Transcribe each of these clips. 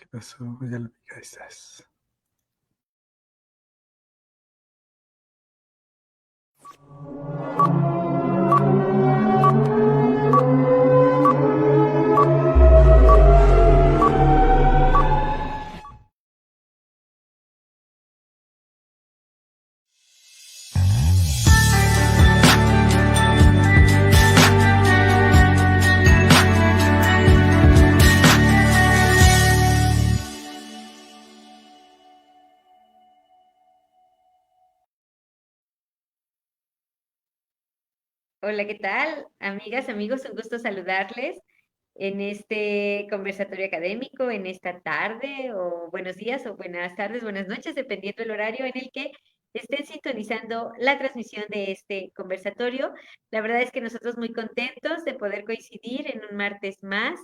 ¿Qué pasó? Ya lo vi, ahí estás. Hola, ¿qué tal? Amigas, amigos, un gusto saludarles en este conversatorio académico, en esta tarde, o buenos días, o buenas tardes, buenas noches, dependiendo del horario en el que estén sintonizando la transmisión de este conversatorio. La verdad es que nosotros muy contentos de poder coincidir en un martes más,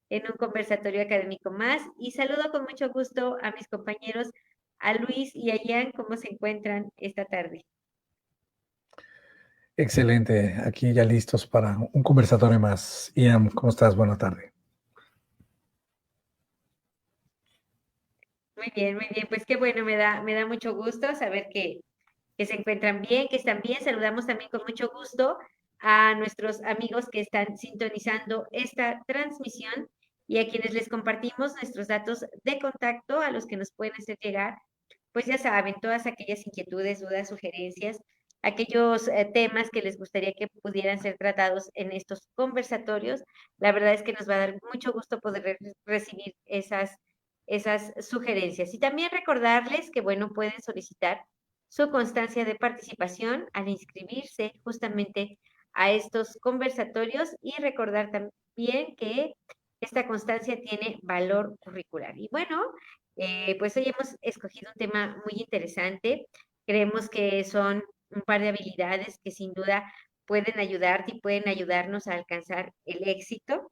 en un conversatorio académico más, y saludo con mucho gusto a mis compañeros, a Luis y a Ian, ¿cómo se encuentran esta tarde? Excelente, aquí ya listos para un conversatorio más. Ian, ¿cómo estás? Buena tarde. Muy bien, pues qué bueno, me da mucho gusto saber que se encuentran bien, que están bien. Saludamos también con mucho gusto a nuestros amigos que están sintonizando esta transmisión y a quienes les compartimos nuestros datos de contacto, a los que nos pueden hacer llegar, pues ya saben, todas aquellas inquietudes, dudas, sugerencias, aquellos temas que les gustaría que pudieran ser tratados en estos conversatorios. La verdad es que nos va a dar mucho gusto poder recibir esas sugerencias. Y también recordarles que, bueno, pueden solicitar su constancia de participación al inscribirse justamente a estos conversatorios y recordar también que esta constancia tiene valor curricular. Y bueno, pues hoy hemos escogido un tema muy interesante. Creemos que son un par de habilidades que sin duda pueden ayudarte y pueden ayudarnos a alcanzar el éxito.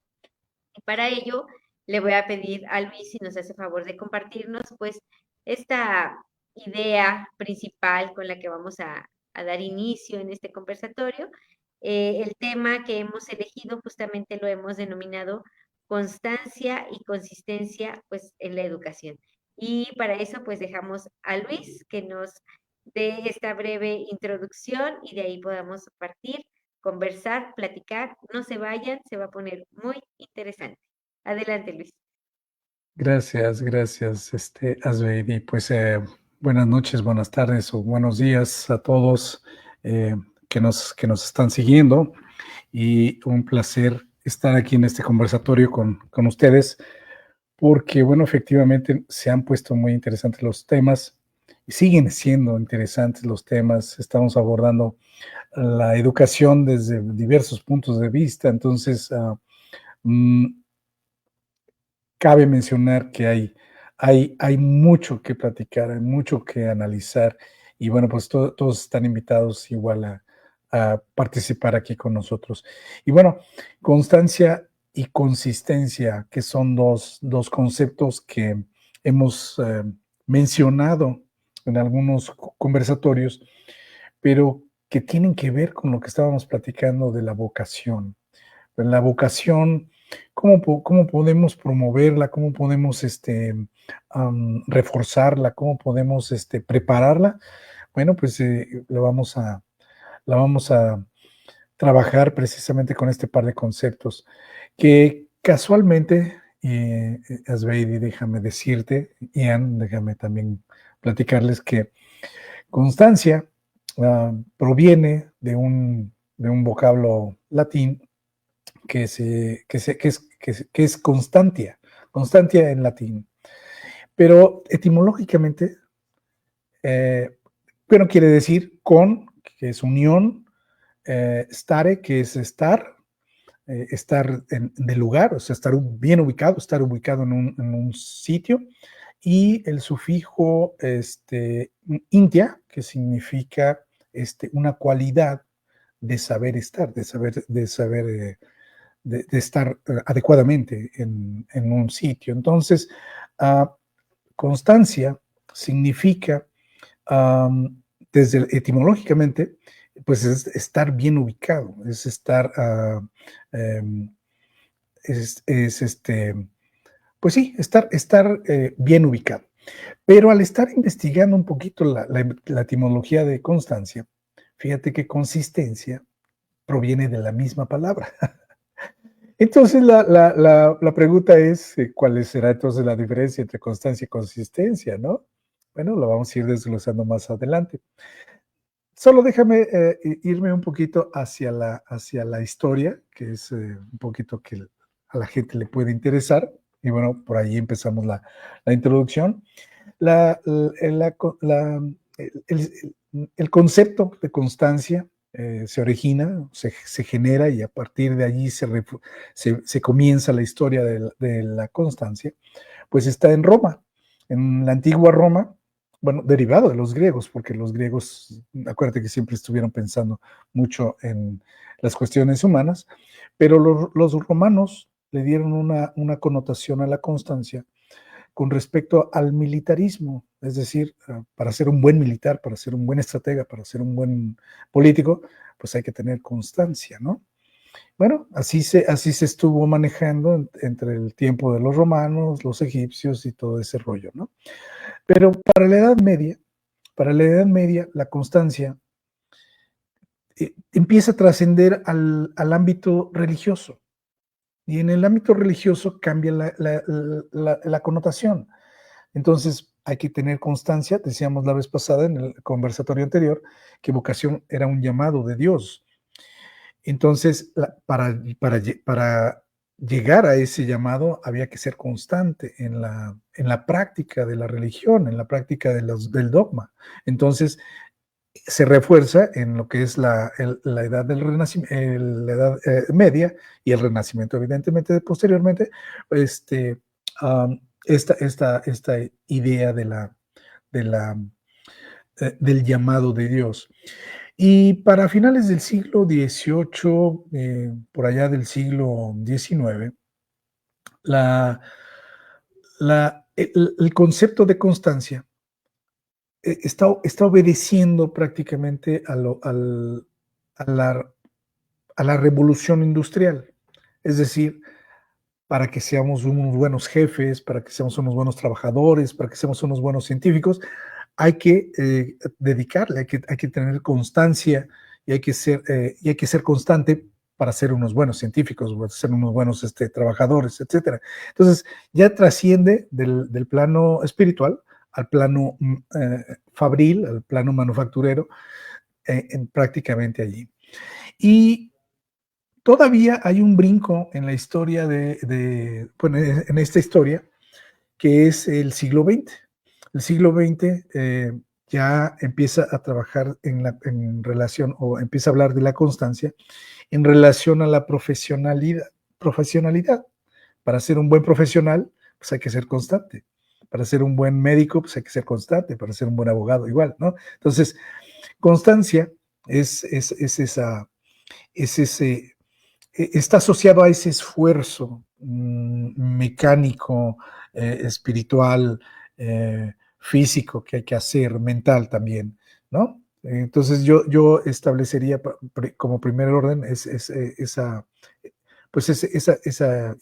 Y para ello, le voy a pedir a Luis si nos hace favor de compartirnos, pues, esta idea principal con la que vamos a dar inicio en este conversatorio. El tema que hemos elegido justamente lo hemos denominado constancia y consistencia, pues, en la educación. Y para eso, pues, dejamos a Luis que nos dé esta breve introducción y de ahí podamos partir, conversar, platicar. No se vayan, se va a poner muy interesante. Adelante, Luis. Gracias, gracias, Asbeidi. Pues buenas noches, buenas tardes o buenos días a todos eh, que nos están siguiendo y un placer estar aquí en este conversatorio con ustedes porque, bueno, efectivamente se han puesto muy interesantes los temas y siguen siendo interesantes los temas. Estamos abordando la educación desde diversos puntos de vista, entonces mm, cabe mencionar que hay mucho que platicar, hay mucho que analizar y bueno, pues todos están invitados igual a participar aquí con nosotros. Y bueno, constancia y consistencia, que son dos conceptos que hemos mencionado en algunos conversatorios, pero que tienen que ver con lo que estábamos platicando de la vocación. La vocación, ¿cómo podemos promoverla? ¿Cómo podemos reforzarla? ¿Cómo podemos prepararla? Bueno, pues la vamos a trabajar precisamente con este par de conceptos que casualmente, Asbeidi, déjame decirte, Ian, déjame también platicarles que constancia proviene de un vocablo latín que es constantia, constantia en latín. Pero etimológicamente, eh, bueno, quiere decir con, que es unión, stare, que es estar de lugar, o sea, estar bien ubicado, estar ubicado en un sitio, y el sufijo intia, que significa una cualidad de saber estar, de estar adecuadamente en un sitio. Entonces, uh, constancia significa, desde etimológicamente, pues es estar bien ubicado, es estar, es pues sí, estar bien ubicado. Pero al estar investigando un poquito la etimología de constancia, fíjate que consistencia proviene de la misma palabra. Entonces la pregunta es, ¿cuál será entonces la diferencia entre constancia y consistencia, no? Bueno, lo vamos a ir desglosando más adelante. Solo déjame irme un poquito hacia la historia, que es un poquito que a la gente le puede interesar. Y bueno, por ahí empezamos la introducción. La, la, la, el concepto de constancia se origina, se genera y a partir de allí se comienza la historia de la constancia, pues está en Roma, en la antigua Roma, bueno, derivado de los griegos, porque los griegos, acuérdate que siempre estuvieron pensando mucho en las cuestiones humanas, pero los romanos le dieron una connotación a la constancia con respecto al militarismo, es decir, para ser un buen militar, para ser un buen estratega, para ser un buen político, pues hay que tener constancia, ¿no? Bueno, así se estuvo manejando entre el tiempo de los romanos, los egipcios y todo ese rollo, ¿no? Pero para la Edad Media, la constancia empieza a trascender al ámbito religioso. Y en el ámbito religioso cambia la connotación. Entonces, hay que tener constancia, decíamos la vez pasada en el conversatorio anterior, que vocación era un llamado de Dios. Entonces, para llegar a ese llamado había que ser constante en la práctica de la religión, en la práctica del dogma. Entonces, se refuerza en lo que es la edad del renacimiento, la edad media y el renacimiento, evidentemente, posteriormente, esta idea del llamado de Dios. Y para finales del siglo XVIII, por allá del siglo XIX, el concepto de constancia está obedeciendo prácticamente a la revolución industrial. Es decir, para que seamos unos buenos jefes, para que seamos unos buenos trabajadores, para que seamos unos buenos científicos, hay que dedicarle, hay que tener constancia y y hay que ser constante para ser unos buenos científicos, para ser unos buenos trabajadores, etcétera. Entonces, ya trasciende del plano espiritual al plano fabril, al plano manufacturero, prácticamente allí. Y todavía hay un brinco en la historia bueno, en esta historia, que es el siglo XX. El siglo XX ya empieza a trabajar en relación, o empieza a hablar de la constancia en relación a la profesionalidad. Para ser un buen profesional, pues hay que ser constante. Para ser un buen médico, pues hay que ser constante. Para ser un buen abogado, igual, ¿no? Entonces, constancia es ese, está asociado a ese esfuerzo mecánico, espiritual, físico que hay que hacer, mental también, ¿no? Entonces yo establecería como primer orden esa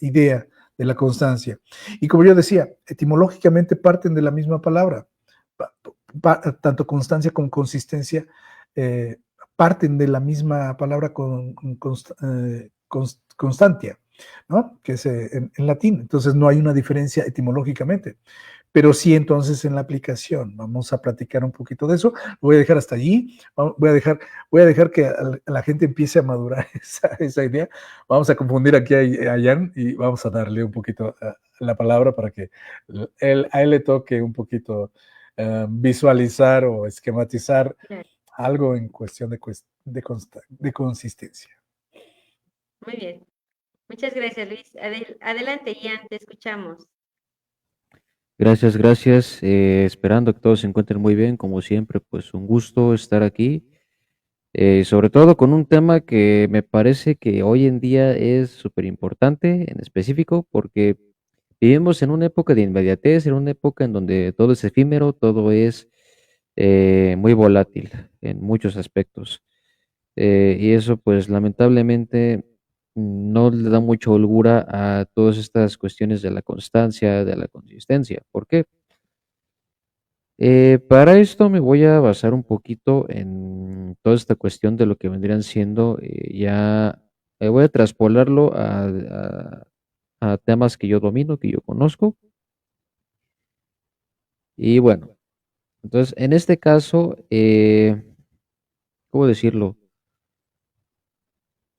idea de la constancia. Y como yo decía, etimológicamente parten de la misma palabra. Tanto constancia como consistencia eh, parten de la misma palabra constantia, ¿no? Que es en latín. Entonces no hay una diferencia etimológicamente, pero sí entonces en la aplicación. Vamos a platicar un poquito de eso. Lo voy a dejar hasta allí. Voy a dejar que la gente empiece a madurar esa idea. Vamos a confundir aquí a Jan y vamos a darle un poquito la palabra para que a él le toque un poquito visualizar o esquematizar algo en cuestión de consistencia. Muy bien. Muchas gracias, Luis. Adelante, Ian, te escuchamos. Gracias, gracias. Esperando que todos se encuentren muy bien, como siempre, pues un gusto estar aquí. Sobre todo con un tema que me parece que hoy en día es súper importante, en específico, porque vivimos en una época de inmediatez, en una época en donde todo es efímero, todo es muy volátil en muchos aspectos. Y eso, pues lamentablemente, no le da mucha holgura a todas estas cuestiones de la constancia, de la consistencia. ¿Por qué? Para esto me voy a basar un poquito en toda esta cuestión de lo que vendrían siendo voy a traspolarlo a temas que yo domino, que yo conozco. Y bueno, entonces en este caso, ¿cómo decirlo?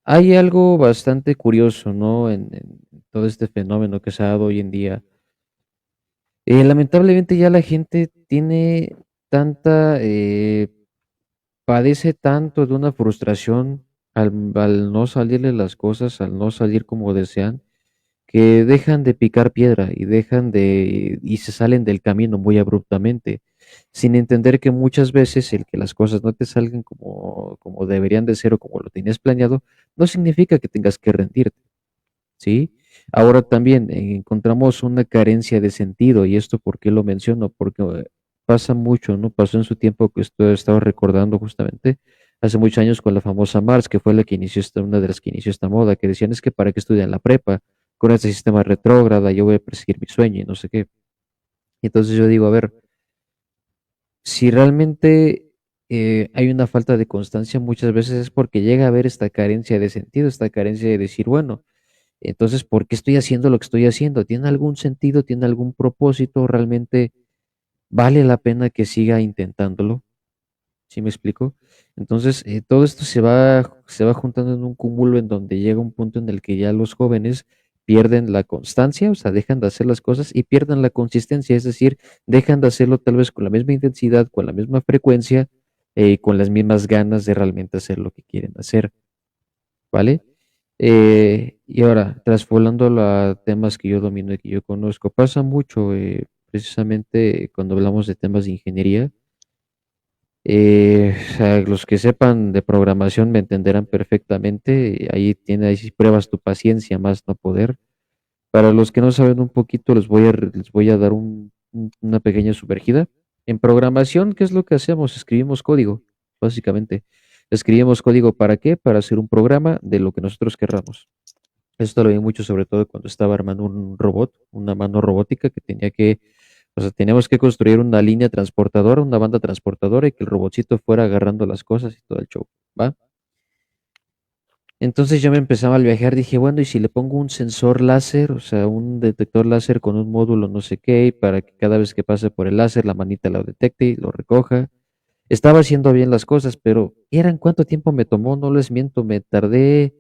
Hay algo bastante curioso, ¿no? En todo este fenómeno que se ha dado hoy en día. Lamentablemente ya la gente tiene tanta, padece tanto de una frustración al no salirle las cosas, al no salir como desean, que dejan de picar piedra y se salen del camino muy abruptamente, sin entender que muchas veces el que las cosas no te salgan como deberían de ser o como lo tenías planeado, no significa que tengas que rendirte. ¿Sí? Ahora también encontramos una carencia de sentido, y esto ¿por qué lo menciono? Porque pasa mucho, ¿no? Pasó en su tiempo que esto estaba recordando justamente hace muchos años con la famosa Mars, que fue la que inició una de las que inició esta moda, que decían es que para qué estudian la prepa, con este sistema retrógrada, yo voy a perseguir mi sueño y no sé qué. Y entonces yo digo, a ver, si realmente hay una falta de constancia, muchas veces es porque llega a haber esta carencia de sentido, esta carencia de decir, bueno, entonces, ¿por qué estoy haciendo lo que estoy haciendo? ¿Tiene algún sentido? ¿Tiene algún propósito? ¿Realmente vale la pena que siga intentándolo? ¿Sí me explico? Entonces, todo esto se va juntando en un cúmulo en donde llega un punto en el que ya los jóvenes pierden la constancia, o sea, dejan de hacer las cosas y pierden la consistencia, es decir, dejan de hacerlo tal vez con la misma intensidad, con la misma frecuencia, con las mismas ganas de realmente hacer lo que quieren hacer. ¿Vale? Y ahora, traspolándolo a temas que yo domino y que yo conozco, pasa mucho, precisamente cuando hablamos de temas de ingeniería. O sea, los que sepan de programación me entenderán perfectamente. Ahí sí pruebas tu paciencia más no poder. Para los que no saben un poquito, les voy a dar una pequeña sumergida. En programación, ¿qué es lo que hacemos? Escribimos código, básicamente. Escribimos código ¿para qué? Para hacer un programa de lo que nosotros querramos. Esto lo vi mucho sobre todo cuando estaba armando un robot, una mano robótica que o sea, teníamos que construir una línea transportadora, una banda transportadora y que el robotcito fuera agarrando las cosas y todo el show, ¿va? Entonces yo me empezaba a viajar, dije, bueno, ¿y si le pongo un sensor láser, o sea, un detector láser con un módulo no sé qué, y para que cada vez que pase por el láser la manita lo detecte y lo recoja? Estaba haciendo bien las cosas, pero ¿eran cuánto tiempo me tomó? No les miento, me tardé,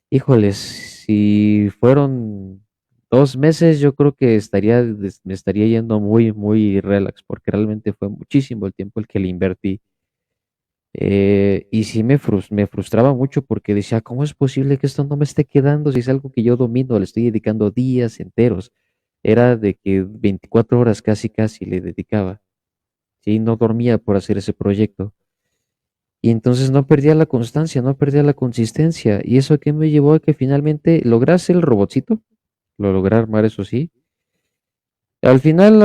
híjoles, si fueron 2 meses, yo creo que me estaría yendo muy, muy relax, porque realmente fue muchísimo el tiempo el que le invertí. Y sí me frustraba mucho porque decía, ¿cómo es posible que esto no me esté quedando si es algo que yo domino? Le estoy dedicando días enteros. Era de que 24 horas casi, casi le dedicaba. Sí, no dormía por hacer ese proyecto. Y entonces no perdía la constancia, no perdía la consistencia. Y eso que me llevó a que finalmente lograse el robotcito. Lo logré armar, eso sí. Al final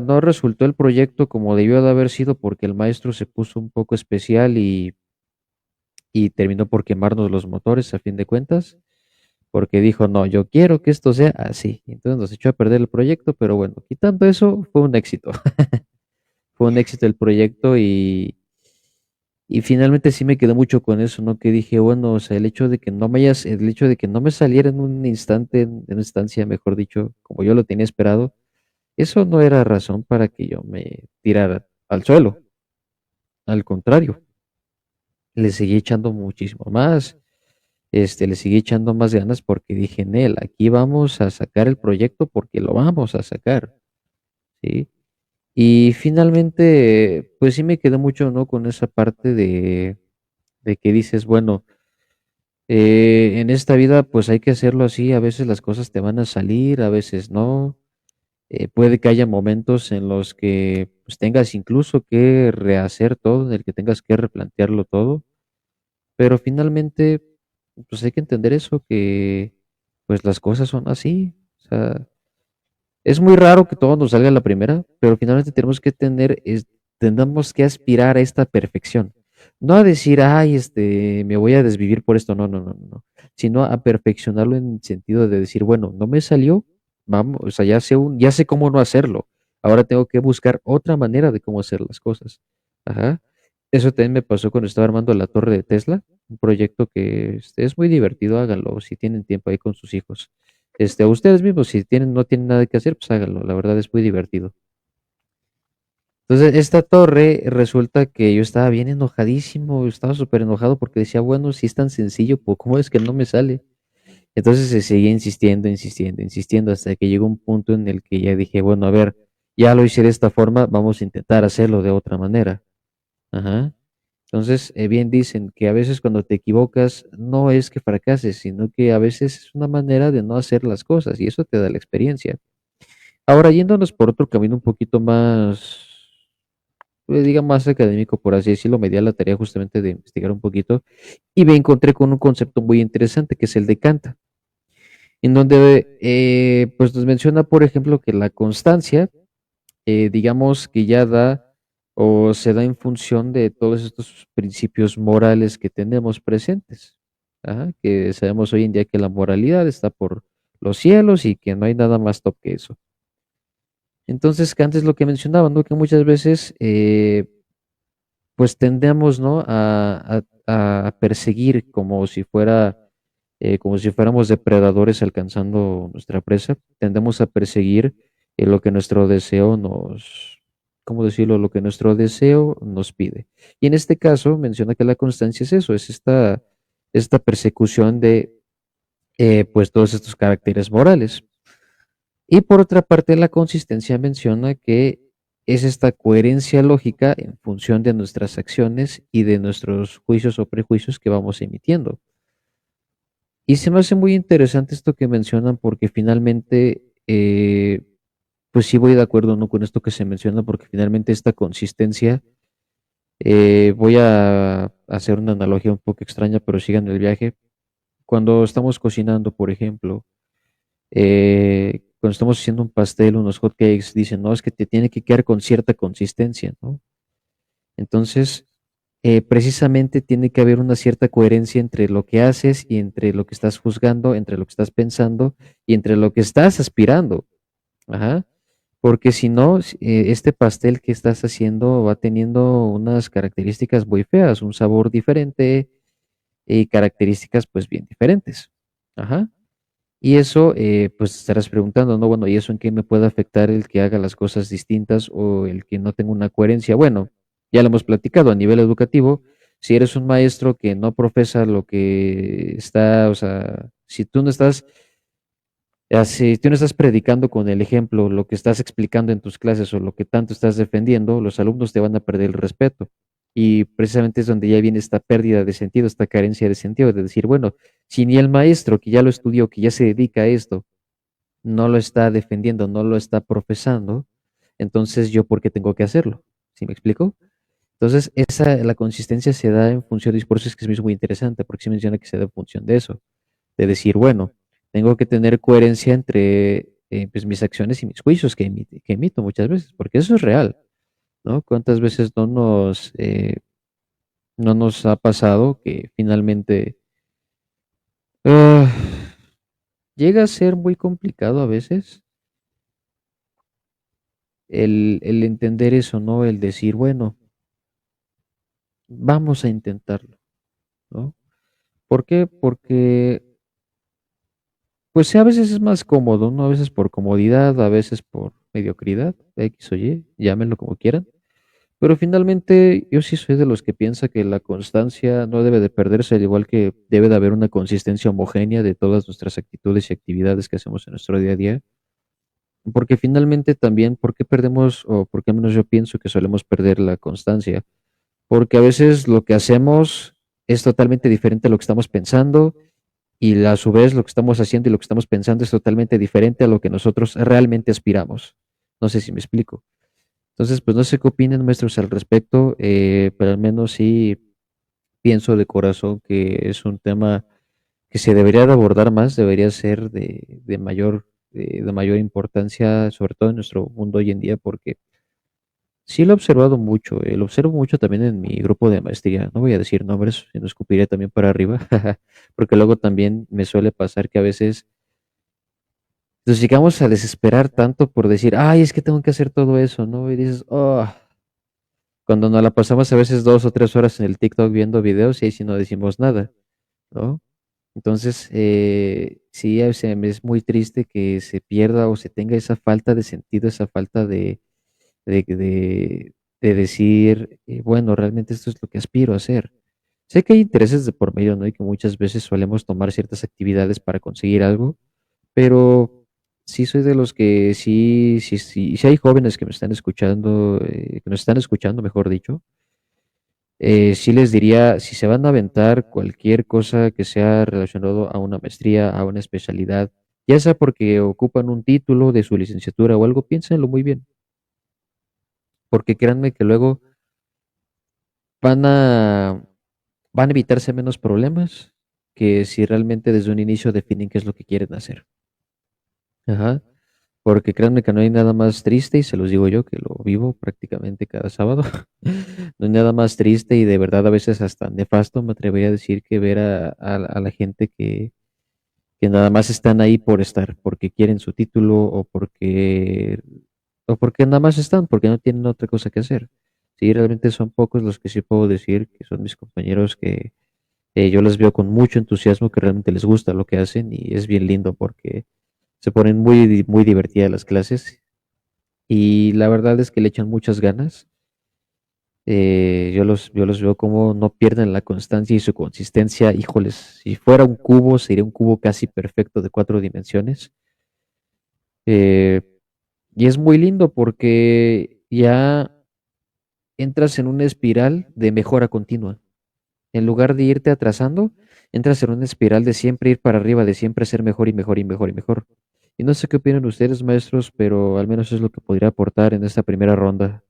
no resultó el proyecto como debió de haber sido porque el maestro se puso un poco especial y terminó por quemarnos los motores a fin de cuentas, porque dijo, no, yo quiero que esto sea así. Entonces nos echó a perder el proyecto, pero bueno, quitando eso, fue un éxito. Fue un éxito el proyecto y finalmente sí me quedé mucho con eso, ¿no? Que dije, bueno, o sea, el hecho de que no me saliera en un instante, en una instancia, mejor dicho, como yo lo tenía esperado, eso no era razón para que yo me tirara al suelo. Al contrario, le seguí echando muchísimo más, le seguí echando más ganas porque dije, Nel, aquí vamos a sacar el proyecto porque lo vamos a sacar, ¿sí? Y finalmente, pues sí me quedé mucho, ¿no? Con esa parte de que dices, bueno, en esta vida pues hay que hacerlo así, a veces las cosas te van a salir, a veces no. Puede que haya momentos en los que pues, tengas incluso que rehacer todo, en el que tengas que replantearlo todo, pero finalmente pues hay que entender eso, que pues las cosas son así. O sea, es muy raro que todo nos salga a la primera, pero finalmente tenemos que aspirar a esta perfección. No a decir, ay, me voy a desvivir por esto, no, no, no, no, no, sino a perfeccionarlo en el sentido de decir, bueno, no me salió, vamos, o sea, ya sé cómo no hacerlo. Ahora tengo que buscar otra manera de cómo hacer las cosas. Ajá. Eso también me pasó cuando estaba armando la torre de Tesla, un proyecto que es muy divertido, háganlo si tienen tiempo ahí con sus hijos. A ustedes mismos, si tienen, no tienen nada que hacer, pues háganlo, la verdad es muy divertido. Entonces, esta torre resulta que yo estaba bien enojadísimo, estaba súper enojado porque decía, bueno, si es tan sencillo, pues ¿cómo es que no me sale? Entonces se seguía insistiendo, insistiendo, insistiendo, hasta que llegó un punto en el que ya dije, bueno, a ver, ya lo hice de esta forma, vamos a intentar hacerlo de otra manera. Ajá. Entonces, bien dicen que a veces cuando te equivocas, no es que fracases, sino que a veces es una manera de no hacer las cosas y eso te da la experiencia. Ahora, yéndonos por otro camino un poquito más diga más académico, por así decirlo, me di a la tarea justamente de investigar un poquito y me encontré con un concepto muy interesante que es el de Kant, en donde pues nos menciona, por ejemplo, que la constancia, digamos que ya da o se da en función de todos estos principios morales que tenemos presentes. Ajá, que sabemos hoy en día que la moralidad está por los cielos y que no hay nada más top que eso. Entonces, Kant es lo que mencionaba, ¿no? Que muchas veces pues tendemos, ¿no? A perseguir como si fuera, como si fuéramos depredadores alcanzando nuestra presa, tendemos a perseguir lo que nuestro deseo nos, ¿cómo decirlo? Lo que nuestro deseo nos pide. Y en este caso menciona que la constancia es eso, es esta persecución de, pues, todos estos caracteres morales. Y por otra parte, la consistencia menciona que es esta coherencia lógica en función de nuestras acciones y de nuestros juicios o prejuicios que vamos emitiendo. Y se me hace muy interesante esto que mencionan porque finalmente, pues sí voy de acuerdo, ¿no? Con esto que se menciona porque finalmente esta consistencia, voy a hacer una analogía un poco extraña, pero sigan el viaje. Cuando estamos cocinando, por ejemplo, cuando estamos haciendo un pastel, unos hot cakes, dicen, no, es que te tiene que quedar con cierta consistencia, ¿no? Entonces, precisamente tiene que haber una cierta coherencia entre lo que haces y entre lo que estás juzgando, entre lo que estás pensando y entre lo que estás aspirando. Ajá. Porque si no, este pastel que estás haciendo va teniendo unas características muy feas, un sabor diferente y características pues bien diferentes. Ajá. Y eso, pues estarás preguntando, ¿no? Bueno, ¿y eso en qué me puede afectar el que haga las cosas distintas o el que no tenga una coherencia? Bueno, ya lo hemos platicado a nivel educativo. Si eres un maestro que no profesa lo que está, o sea, si tú no estás predicando con el ejemplo lo que estás explicando en tus clases o lo que tanto estás defendiendo, los alumnos te van a perder el respeto. Y precisamente es donde ya viene esta pérdida de sentido, esta carencia de sentido, de decir, bueno, si ni el maestro que ya lo estudió, que ya se dedica a esto, no lo está defendiendo, no lo está profesando, entonces yo por qué tengo que hacerlo. ¿Sí me explico? Entonces, la consistencia se da en función, y por eso es que es muy interesante, porque se menciona que se da en función de eso, de decir, bueno, tengo que tener coherencia entre pues, mis acciones y mis juicios que emito muchas veces, porque eso es real, ¿no? ¿Cuántas veces no nos ha pasado que finalmente ah, llega a ser muy complicado a veces el entender eso, ¿no? El decir, bueno, vamos a intentarlo, ¿no? ¿Por qué? Porque, pues sí, a veces es más cómodo, ¿no? A veces por comodidad, a veces por mediocridad, X o Y, llámenlo como quieran. Pero finalmente yo sí soy de los que piensa que la constancia no debe de perderse, al igual que debe de haber una consistencia homogénea de todas nuestras actitudes y actividades que hacemos en nuestro día a día. Porque finalmente también, ¿por qué perdemos, o por qué al menos yo pienso que solemos perder la constancia? Porque a veces lo que hacemos es totalmente diferente a lo que estamos pensando y a su vez lo que estamos haciendo y lo que estamos pensando es totalmente diferente a lo que nosotros realmente aspiramos. No sé si me explico. Entonces, pues no sé qué opinen nuestros al respecto, pero al menos sí pienso de corazón que es un tema que se debería de abordar más, debería ser de mayor importancia, sobre todo en nuestro mundo hoy en día, porque Sí lo he observado mucho, lo observo mucho también en mi grupo de maestría. No voy a decir nombres, no escupiré también para arriba, porque luego también me suele pasar que a veces nos llegamos a desesperar tanto por decir, ay, es que tengo que hacer todo eso, ¿no? Y dices, oh, cuando nos la pasamos a veces 2 o 3 horas en el TikTok viendo videos y ahí sí no decimos nada, ¿no? Entonces, sí, o sea, me es muy triste que se pierda o se tenga esa falta de sentido, esa falta de, de, de decir, bueno, realmente esto es lo que aspiro a hacer. Sé que hay intereses de por medio, ¿no? Y que muchas veces solemos tomar ciertas actividades para conseguir algo, pero sí soy de los que sí hay jóvenes que me están escuchando, que nos están escuchando, mejor dicho, sí les diría, si se van a aventar cualquier cosa que sea relacionado a una maestría, a una especialidad, ya sea porque ocupan un título de su licenciatura o algo, piénsenlo muy bien, porque créanme que luego van a, van a evitarse menos problemas que si realmente desde un inicio definen qué es lo que quieren hacer. Ajá. Porque créanme que no hay nada más triste, y se los digo yo que lo vivo prácticamente cada sábado. No hay nada más triste y de verdad a veces hasta nefasto, me atrevería a decir, que ver a la gente que nada más están ahí por estar, porque quieren su título o porque nada más están, porque no tienen otra cosa que hacer. Sí, realmente son pocos los que sí puedo decir que son mis compañeros que yo les veo con mucho entusiasmo, que realmente les gusta lo que hacen y es bien lindo porque se ponen muy divertidas las clases y la verdad es que le echan muchas ganas. Yo los veo como no pierden la constancia y su consistencia. Híjoles, si fuera un cubo, sería un cubo casi perfecto de 4 dimensiones. Eh, y es muy lindo porque ya entras en una espiral de mejora continua. En lugar de irte atrasando, entras en una espiral de siempre ir para arriba, de siempre ser mejor y mejor y mejor y mejor. Y no sé qué opinan ustedes, maestros, pero al menos es lo que podría aportar en esta primera ronda.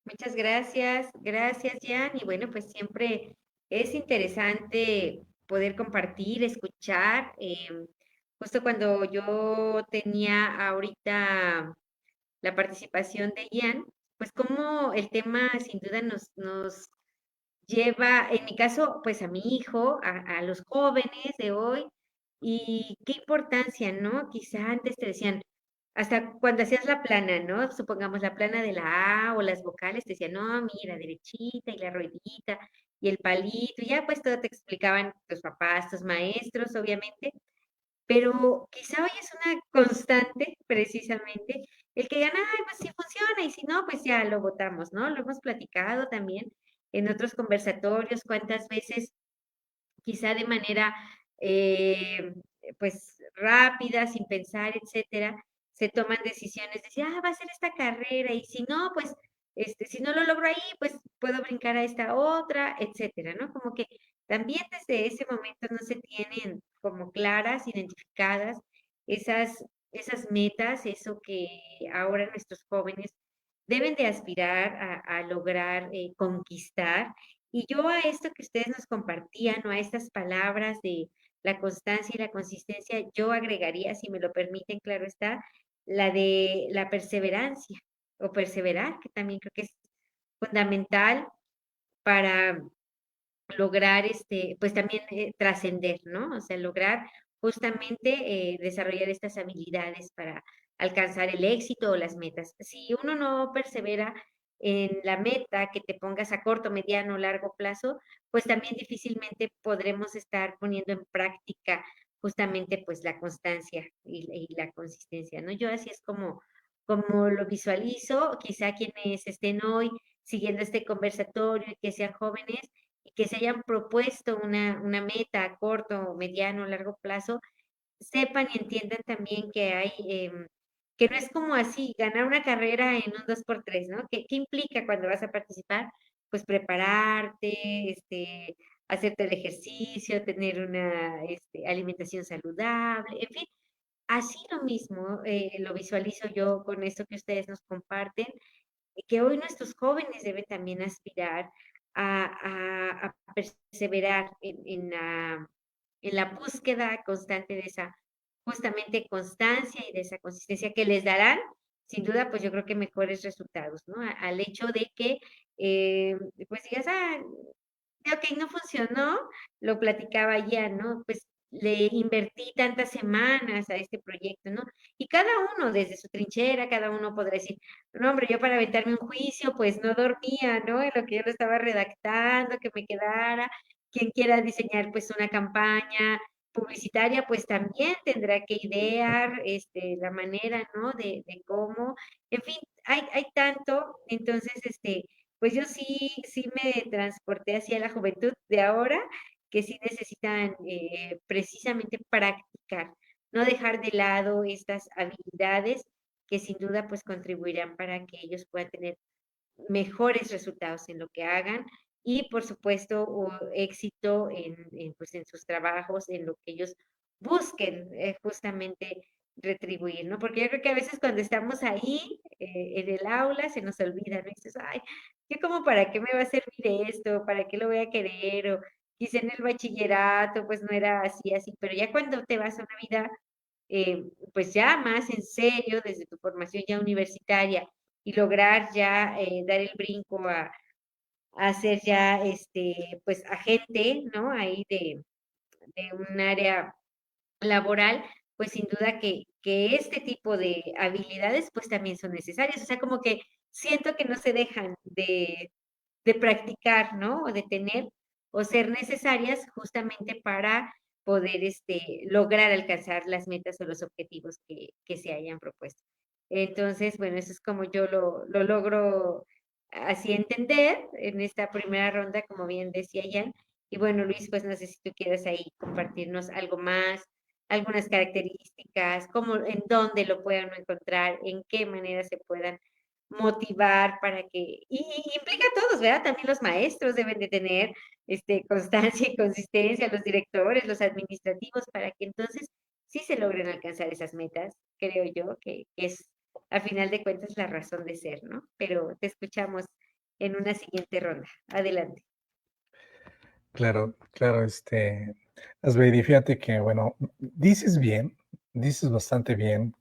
Muchas gracias, gracias, Jan. Y bueno, pues siempre es interesante poder compartir, escuchar. Justo cuando yo tenía ahorita la participación de Jan, pues como el tema sin duda nos lleva, en mi caso, pues a mi hijo, a los jóvenes de hoy, y qué importancia, ¿no? Quizá antes te decían, hasta cuando hacías la plana, ¿no? Supongamos la plana de la A o las vocales, te decían, no, mira, derechita y la ruedita y el palito, y ya pues todo te explicaban tus papás, tus maestros, obviamente, pero quizá hoy es una constante, precisamente, el que digan, ay, pues sí funciona, y si no, pues ya lo votamos, ¿no? Lo hemos platicado también en otros conversatorios, cuántas veces quizá de manera, pues, rápida, sin pensar, etcétera, se toman decisiones de decir: "Ah, va a ser esta carrera, y si no, pues, si no lo logro ahí, pues, puedo brincar a esta otra", etcétera, ¿no? Como que también desde ese momento no se tienen como claras, identificadas esas metas, eso que ahora nuestros jóvenes deben de aspirar a lograr, conquistar. Y yo a esto que ustedes nos compartían, o a estas palabras de la constancia y la consistencia, yo agregaría, si me lo permiten, claro está, la de la perseverancia o perseverar, que también creo que es fundamental para lograr, pues también trascender, ¿no? O sea, lograr justamente desarrollar estas habilidades para alcanzar el éxito o las metas. Si uno no persevera en la meta que te pongas a corto, mediano o largo plazo, pues también difícilmente podremos estar poniendo en práctica justamente pues la constancia y la consistencia, ¿no? Yo así es como lo visualizo, quizá quienes estén hoy siguiendo este conversatorio y que sean jóvenes, y que se hayan propuesto una meta a corto, mediano, largo plazo, sepan y entiendan también que hay, que no es como así, ganar una carrera en un 2x3, ¿no? ¿Qué implica cuando vas a participar? Pues prepararte, hacerte el ejercicio, tener una alimentación saludable, en fin, así lo mismo lo visualizo yo con esto que ustedes nos comparten, que hoy nuestros jóvenes deben también aspirar a perseverar en la búsqueda constante de esa justamente constancia y de esa consistencia que les darán sin duda, pues yo creo que mejores resultados, ¿no? Al hecho de que, pues digas, ok, no funcionó, lo platicaba ya, ¿no? Pues le invertí tantas semanas a este proyecto, ¿no? Y cada uno desde su trinchera, cada uno podrá decir, no, hombre, yo para aventarme un juicio, pues no dormía, ¿no? En lo que yo lo estaba redactando, que me quedara. Quien quiera diseñar, pues, una campaña publicitaria, pues también tendrá que idear, la manera, ¿no? De cómo, en fin, hay tanto, entonces, pues yo sí me transporté hacia la juventud de ahora, que sí necesitan precisamente practicar, no dejar de lado estas habilidades que sin duda pues contribuirán para que ellos puedan tener mejores resultados en lo que hagan y por supuesto éxito pues, en sus trabajos, en lo que ellos busquen justamente retribuir, ¿no? Porque yo creo que a veces cuando estamos ahí en el aula se nos olvida, ¿no? Y dices, ay, ¿yo como para qué me va a servir esto? ¿Para qué lo voy a querer? O quizá en el bachillerato pues no era así, así, pero ya cuando te vas a una vida pues ya más en serio, desde tu formación ya universitaria, y lograr ya dar el brinco a ser ya, pues, agente, ¿no? Ahí de un área laboral, pues sin duda que este tipo de habilidades, pues también son necesarias. O sea, como que siento que no se dejan de practicar, ¿no? O de tener o ser necesarias justamente para poder lograr alcanzar las metas o los objetivos que se hayan propuesto. Entonces, bueno, eso es como yo lo logro así entender en esta primera ronda, como bien decía Jan. Y bueno, Luis, pues no sé si tú quieres ahí compartirnos algo más, algunas características, cómo, en dónde lo puedan encontrar, en qué manera se puedan motivar para que, y implica a todos, ¿verdad? También los maestros deben de tener constancia y consistencia, los directores, los administrativos, para que entonces sí se logren alcanzar esas metas, creo yo, que es a final de cuentas la razón de ser, ¿no? Pero te escuchamos en una siguiente ronda. Adelante. Claro, claro, Asbeidi, fíjate que, bueno, dices bastante bien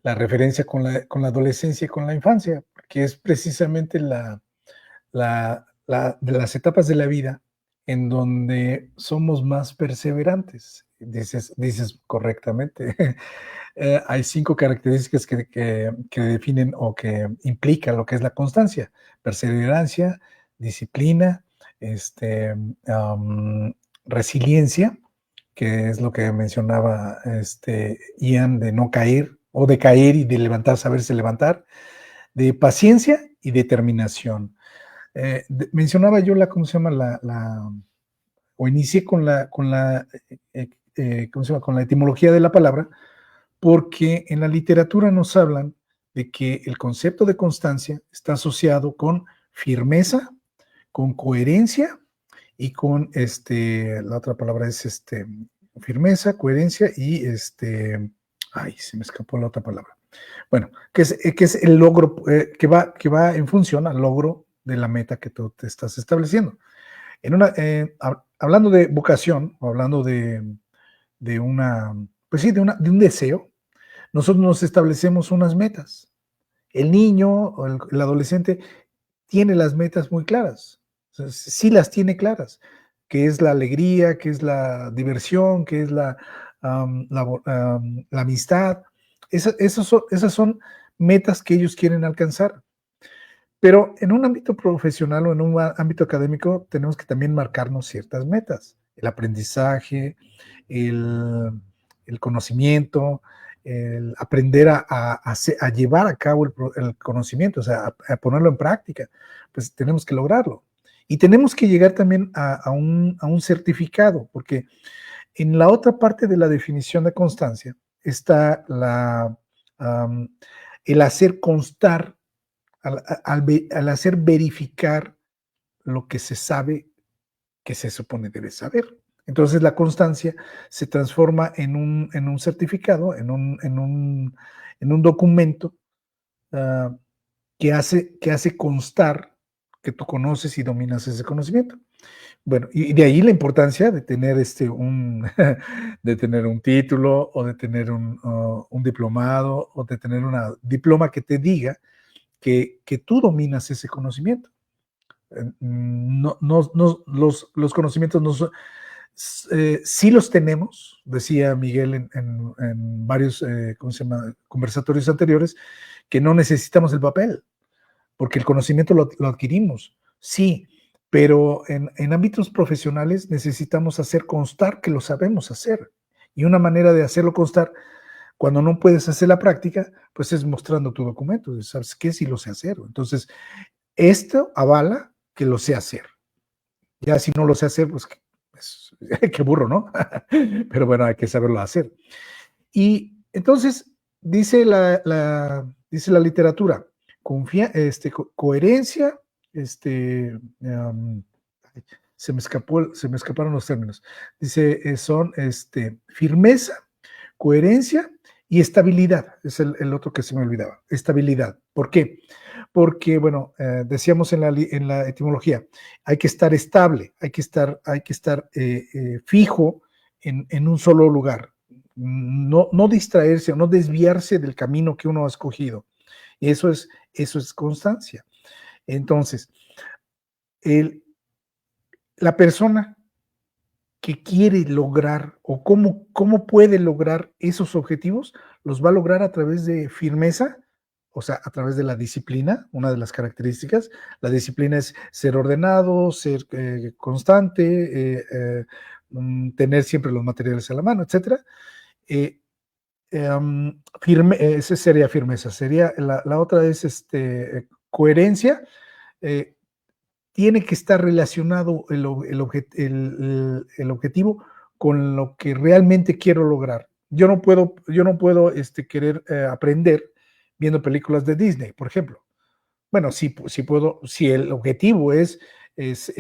la referencia con la adolescencia y con la infancia, que es precisamente de las etapas de la vida en donde somos más perseverantes. Dices correctamente. Hay 5 características que definen o que implican lo que es la constancia: perseverancia, disciplina, resiliencia, que es lo que mencionaba Ian, de no caer o de caer y de levantar, saberse levantar, de paciencia y determinación. Mencionaba yo ¿cómo se llama? O inicié ¿cómo se llama? Con la etimología de la palabra, porque en la literatura nos hablan de que el concepto de constancia está asociado con firmeza, con coherencia y con la otra palabra es firmeza, coherencia y ay, se me escapó la otra palabra. Bueno, que es el logro que va en función al logro de la meta que tú te estás estableciendo. Hablando de vocación, o hablando de una, pues sí, de un deseo, nosotros nos establecemos unas metas. El niño o el adolescente tiene las metas muy claras, o sea, sí las tiene claras, que es la alegría, que es la diversión, que es la amistad. Esas son metas que ellos quieren alcanzar. Pero en un ámbito profesional o en un ámbito académico tenemos que también marcarnos ciertas metas: el aprendizaje, el conocimiento, el aprender a llevar a cabo el conocimiento, o sea, a ponerlo en práctica. Pues tenemos que lograrlo. Y tenemos que llegar también a un certificado, porque en la otra parte de la definición de constancia está el hacer constar, al hacer verificar lo que se sabe que se supone debe saber. Entonces la constancia se transforma en un certificado, en un documento que hace constar que tú conoces y dominas ese conocimiento. Bueno, y de ahí la importancia de tener de tener un título o de tener un diplomado o de tener una diploma que te diga que tú dominas ese conocimiento. Los conocimientos no son, sí los tenemos, decía Miguel en varios ¿cómo se llama? Conversatorios anteriores, que no necesitamos el papel, porque el conocimiento lo adquirimos, sí, pero en ámbitos profesionales necesitamos hacer constar que lo sabemos hacer. Y una manera de hacerlo constar, cuando no puedes hacer la práctica, pues es mostrando tu documento, ¿sabes qué? Si lo sé hacer. Entonces, esto avala que lo sé hacer. Ya si no lo sé hacer, pues qué burro, ¿no? Pero bueno, hay que saberlo hacer. Y entonces, dice dice la literatura, coherencia, se me escaparon los términos. Dice, son firmeza, coherencia y estabilidad. Es el otro que se me olvidaba. Estabilidad. ¿Por qué? Porque, bueno, decíamos en la etimología, hay que estar estable, hay que estar fijo en un solo lugar. No distraerse o no desviarse del camino que uno ha escogido. Eso es constancia. Entonces, la persona que quiere lograr o cómo puede lograr esos objetivos, los va a lograr a través de firmeza, o sea, a través de la disciplina, una de las características. La disciplina es ser ordenado, ser constante, tener siempre los materiales a la mano, etc. Esa sería firmeza. La otra es coherencia. Tiene que estar relacionado el objetivo con lo que realmente quiero lograr. Yo no puedo querer aprender viendo películas de Disney, por ejemplo. Bueno, sí puedo, si el objetivo es, es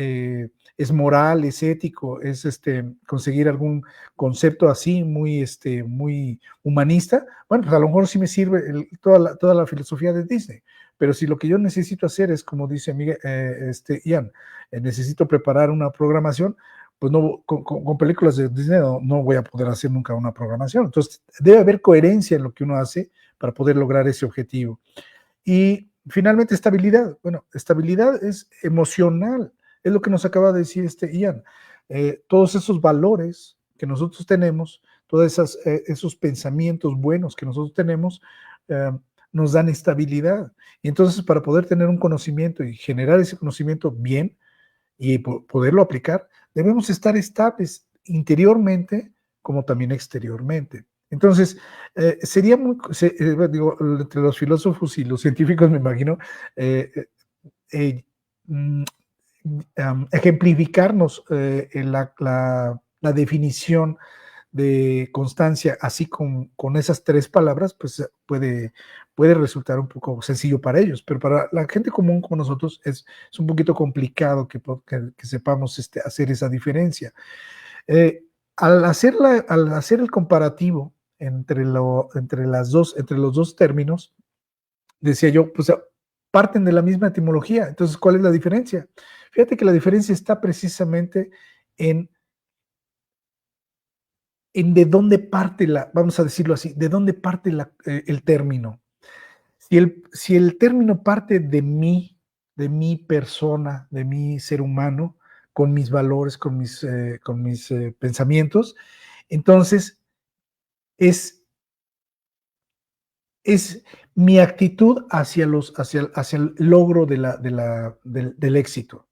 moral, es ético, es conseguir algún concepto así muy humanista, bueno, pues a lo mejor sí me sirve toda la filosofía de Disney. Pero si lo que yo necesito hacer es, como dice Miguel, Ian, necesito preparar una programación, pues no, con películas de Disney no voy a poder hacer nunca una programación. Entonces, debe haber coherencia en lo que uno hace para poder lograr ese objetivo. Y finalmente, estabilidad. Bueno, estabilidad es emocional. Es lo que nos acaba de decir Ian. Todos esos valores que nosotros tenemos, todos esos pensamientos buenos que nosotros tenemos, nos dan estabilidad. Y entonces, para poder tener un conocimiento y generar ese conocimiento bien y poderlo aplicar, debemos estar estables interiormente como también exteriormente. Entonces, sería digo, entre los filósofos y los científicos, me imagino, ejemplificarnos la definición de constancia, así con esas tres palabras, pues puede resultar un poco sencillo para ellos, pero para la gente común como nosotros es un poquito complicado que sepamos hacer esa diferencia. Al hacer el comparativo entre los dos términos, decía yo, pues parten de la misma etimología. Entonces, ¿cuál es la diferencia? Fíjate que la diferencia está precisamente en de dónde parte vamos a decirlo así, de dónde parte el término. Si el término parte de mi persona, de mi ser humano, con mis valores, con mis pensamientos, entonces es mi actitud hacia el logro del éxito.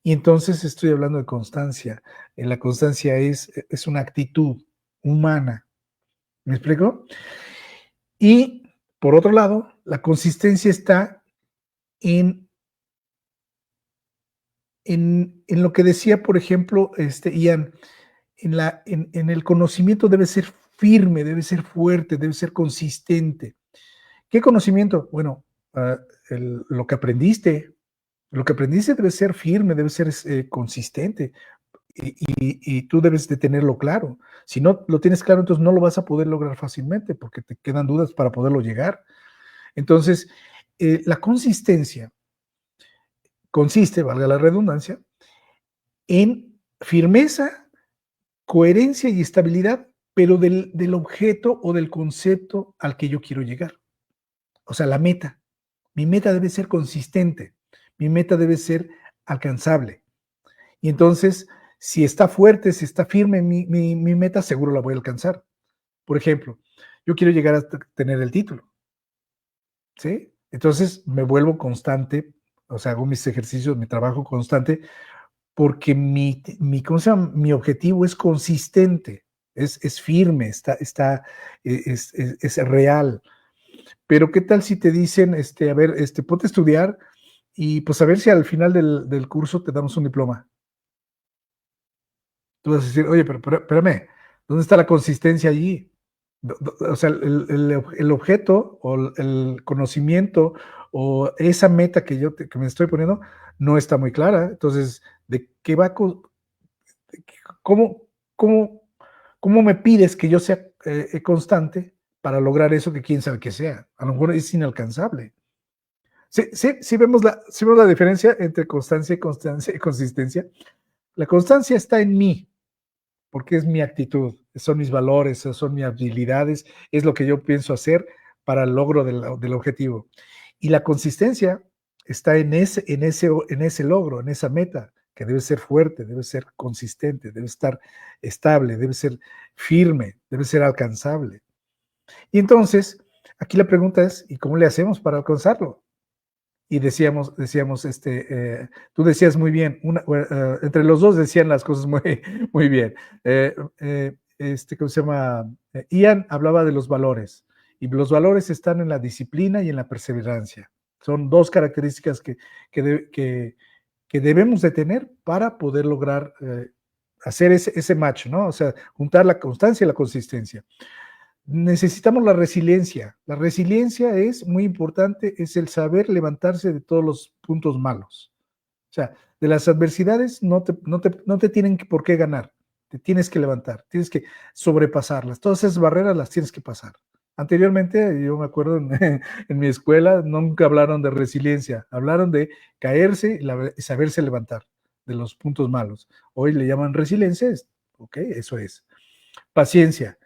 Y entonces estoy hablando de constancia. La constancia es una actitud humana. ¿Me explico? Y por otro lado, la consistencia está en lo que decía, por ejemplo, Ian, en el conocimiento debe ser firme, debe ser fuerte, debe ser consistente. ¿Qué conocimiento? Bueno, lo que aprendiste debe ser firme, debe ser consistente y tú debes de tenerlo claro. Si no lo tienes claro, entonces no lo vas a poder lograr fácilmente porque te quedan dudas para poderlo llegar. Entonces, la consistencia consiste, valga la redundancia, en firmeza, coherencia y estabilidad, pero del objeto o del concepto al que yo quiero llegar. O sea, la meta. Mi meta debe ser consistente, mi meta debe ser alcanzable. Y entonces, si está fuerte, si está firme mi meta, seguro la voy a alcanzar. Por ejemplo, yo quiero llegar a tener el título, ¿sí? Entonces me vuelvo constante, o sea, hago mis ejercicios, mi trabajo constante, porque ¿cómo se llama? Mi objetivo es consistente, es firme, es real. Pero ¿qué tal si te dicen, a ver, ponte a estudiar y pues a ver si al final del curso te damos un diploma? Tú vas a decir, oye, pero espérame, ¿dónde está la consistencia allí? O sea, el objeto o el conocimiento o esa meta que me estoy poniendo no está muy clara. Entonces, ¿de qué va? ¿Cómo, cómo, cómo me pides que yo sea constante para lograr eso que quién sabe que sea? A lo mejor es inalcanzable. Sí vemos la diferencia entre constancia y consistencia. La constancia está en mí, porque es mi actitud, son mis valores, son mis habilidades, es lo que yo pienso hacer para el logro del objetivo. Y la consistencia está en ese logro, en esa meta, que debe ser fuerte, debe ser consistente, debe estar estable, debe ser firme, debe ser alcanzable. Y entonces, aquí la pregunta es, ¿y cómo le hacemos para alcanzarlo? Y decíamos, tú decías muy bien, entre los dos decían las cosas muy bien. ¿Cómo se llama? Ian hablaba de los valores, y los valores están en la disciplina y en la perseverancia. Son dos características que debemos de tener para poder lograr hacer ese match, ¿no? O sea, juntar la constancia y la consistencia. Necesitamos la resiliencia. La resiliencia es muy importante, es el saber levantarse de todos los puntos malos. O sea, de las adversidades no te tienen por qué ganar, te tienes que levantar, tienes que sobrepasarlas. Todas esas barreras las tienes que pasar. Anteriormente, yo me acuerdo en mi escuela, nunca hablaron de resiliencia, hablaron de caerse y saberse levantar de los puntos malos. Hoy le llaman resiliencia, ok, eso es. Paciencia.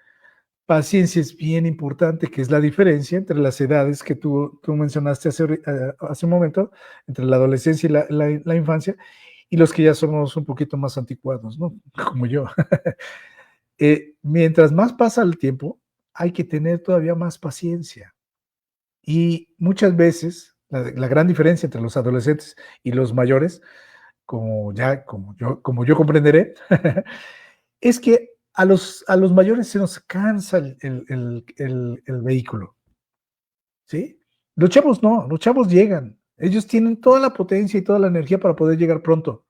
Paciencia es bien importante, que es la diferencia entre las edades que tú mencionaste hace un momento, entre la adolescencia y la infancia, y los que ya somos un poquito más anticuados, ¿no? Como yo. Mientras más pasa el tiempo, hay que tener todavía más paciencia. Y muchas veces, la gran diferencia entre los adolescentes y los mayores, como yo comprenderé, es que a los mayores se nos cansa el vehículo, ¿sí? Los chavos no, los chavos llegan. Ellos tienen toda la potencia y toda la energía para poder llegar pronto.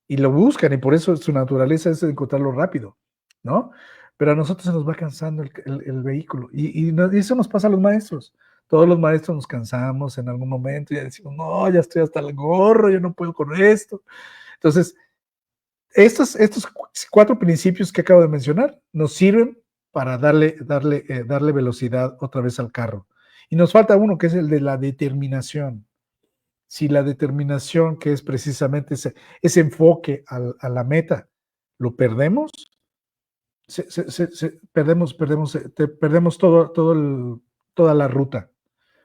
Y lo buscan, y por eso su naturaleza es encontrarlo rápido, ¿no? Pero a nosotros se nos va cansando el vehículo. Y eso nos pasa a los maestros. Todos los maestros nos cansamos en algún momento y ya decimos, no, ya estoy hasta el gorro, yo no puedo con esto. Entonces, estos 4 principios que acabo de mencionar nos sirven para darle velocidad otra vez al carro. Y nos falta uno, que es el de la determinación. Si la determinación, que es precisamente ese enfoque a la meta, lo perdemos, perdemos toda la ruta.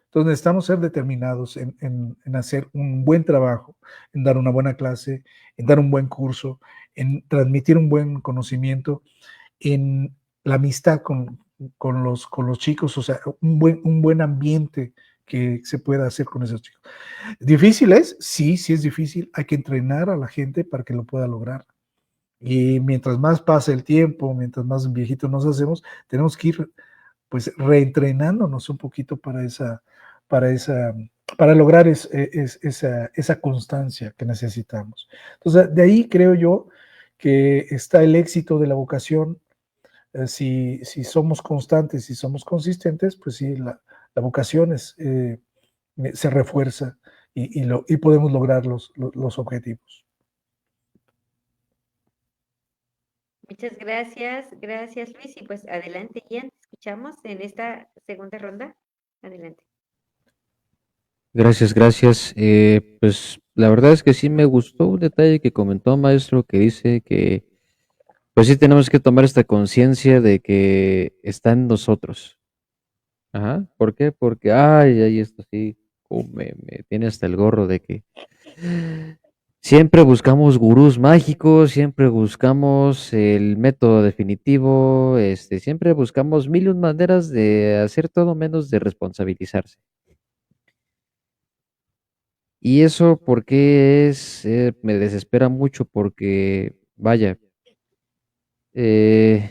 Entonces necesitamos ser determinados en hacer un buen trabajo, en dar una buena clase, en dar un buen curso, en transmitir un buen conocimiento, en la amistad con los chicos, o sea, un buen ambiente que se pueda hacer con esos chicos. ¿Difícil es? Sí, sí es difícil. Hay que entrenar a la gente para que lo pueda lograr. Y mientras más pasa el tiempo, mientras más viejitos nos hacemos, tenemos que ir pues reentrenándonos un poquito para esa, para lograr esa constancia que necesitamos. Entonces, de ahí creo yo que está el éxito de la vocación. Si somos constantes, si somos consistentes, pues sí, la vocación se refuerza y podemos lograr los objetivos. Muchas gracias, gracias Luis. Y pues adelante, Ian, te escuchamos en esta segunda ronda. Adelante. Gracias, gracias. Pues la verdad es que sí me gustó un detalle que comentó maestro que dice que pues sí tenemos que tomar esta conciencia de que está en nosotros. Ajá. ¿Por qué? Porque, ay, esto sí, como me tiene hasta el gorro de que siempre buscamos gurús mágicos, siempre buscamos el método definitivo, siempre buscamos mil y un maneras de hacer todo menos de responsabilizarse. Y eso, ¿por qué es? Me desespera mucho porque, vaya, eh,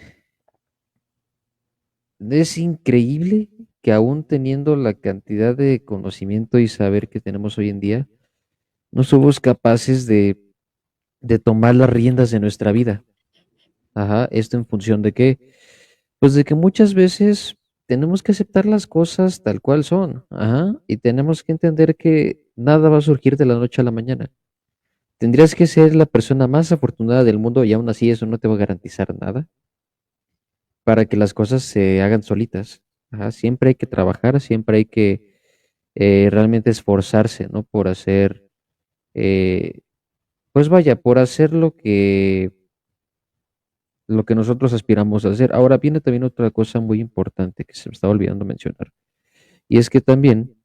es increíble que aún teniendo la cantidad de conocimiento y saber que tenemos hoy en día, no somos capaces de tomar las riendas de nuestra vida. Ajá, esto en función de qué? Pues de que muchas veces tenemos que aceptar las cosas tal cual son. Ajá, y tenemos que entender que nada va a surgir de la noche a la mañana. Tendrías que ser la persona más afortunada del mundo y aún así eso no te va a garantizar nada para que las cosas se hagan solitas. Ajá, siempre hay que trabajar, siempre hay que realmente esforzarse, ¿no? Por hacer, eh, pues vaya, por hacer lo que nosotros aspiramos a hacer. Ahora viene también otra cosa muy importante que se me estaba olvidando mencionar. Y es que también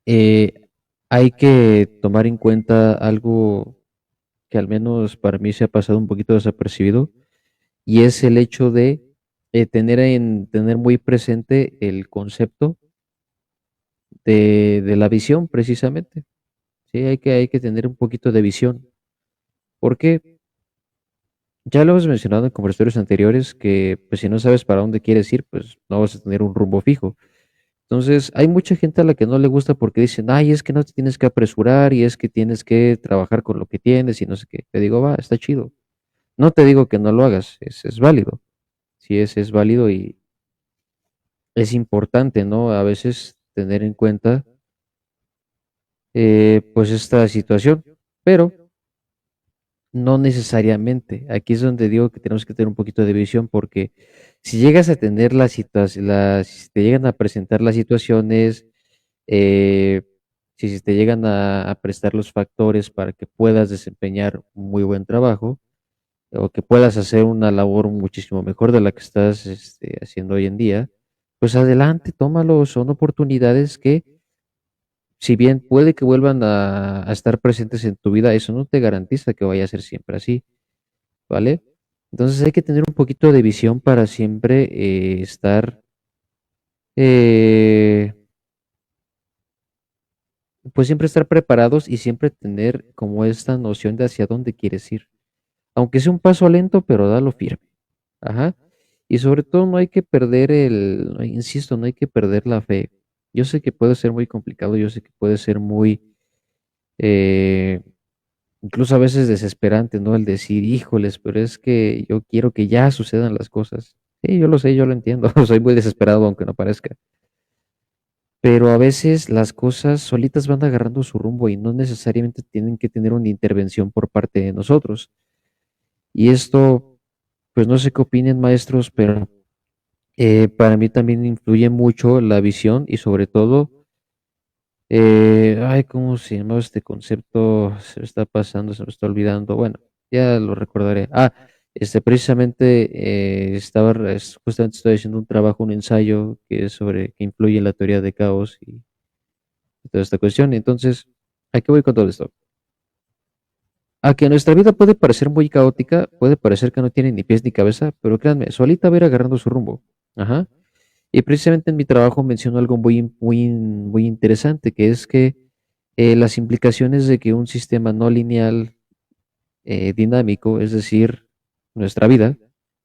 eh, hay que tomar en cuenta algo que al menos para mí se ha pasado un poquito desapercibido, y es el hecho de tener muy presente el concepto de la visión, precisamente. Sí, hay que tener un poquito de visión, porque ya lo hemos mencionado en conversatorios anteriores que pues si no sabes para dónde quieres ir, pues no vas a tener un rumbo fijo. Entonces, hay mucha gente a la que no le gusta porque dicen, ay, es que no te tienes que apresurar y es que tienes que trabajar con lo que tienes y no sé qué. Te digo, va, está chido. No te digo que no lo hagas, es válido. Sí, es válido y es importante, ¿no? A veces tener en cuenta, pues, esta situación, pero no necesariamente. Aquí es donde digo que tenemos que tener un poquito de visión porque si llegas a tener las situaciones, si te llegan a presentar las situaciones, eh, si se te llegan a prestar los factores para que puedas desempeñar un muy buen trabajo o que puedas hacer una labor muchísimo mejor de la que estás haciendo hoy en día, pues adelante, tómalo. Son oportunidades que, si bien puede que vuelvan a estar presentes en tu vida, eso no te garantiza que vaya a ser siempre así, ¿vale? Entonces hay que tener un poquito de visión para siempre estar, eh, pues siempre estar preparados y siempre tener como esta noción de hacia dónde quieres ir. Aunque sea un paso lento, pero dalo firme. Ajá. Y sobre todo no hay que perder insisto, no hay que perder la fe. Yo sé que puede ser muy complicado, yo sé que puede ser muy, eh, incluso a veces desesperante, ¿no? El decir, híjoles, pero es que yo quiero que ya sucedan las cosas. Sí, yo lo sé, yo lo entiendo, soy muy desesperado aunque no parezca. Pero a veces las cosas solitas van agarrando su rumbo y no necesariamente tienen que tener una intervención por parte de nosotros. Y esto, pues no sé qué opinen maestros, pero para mí también influye mucho la visión y sobre todo, ay, ¿cómo se llama este concepto? Se me está pasando, se me está olvidando. Bueno, ya lo recordaré. Precisamente justamente estoy haciendo un trabajo, un ensayo que es sobre que influye en la teoría de caos y toda esta cuestión. Entonces, ¿a qué voy con todo esto? A que nuestra vida puede parecer muy caótica, puede parecer que no tiene ni pies ni cabeza, pero créanme, solita va a ir agarrando su rumbo. Ajá. Y precisamente en mi trabajo menciono algo muy interesante, que es que las implicaciones de que un sistema no lineal dinámico, es decir, nuestra vida,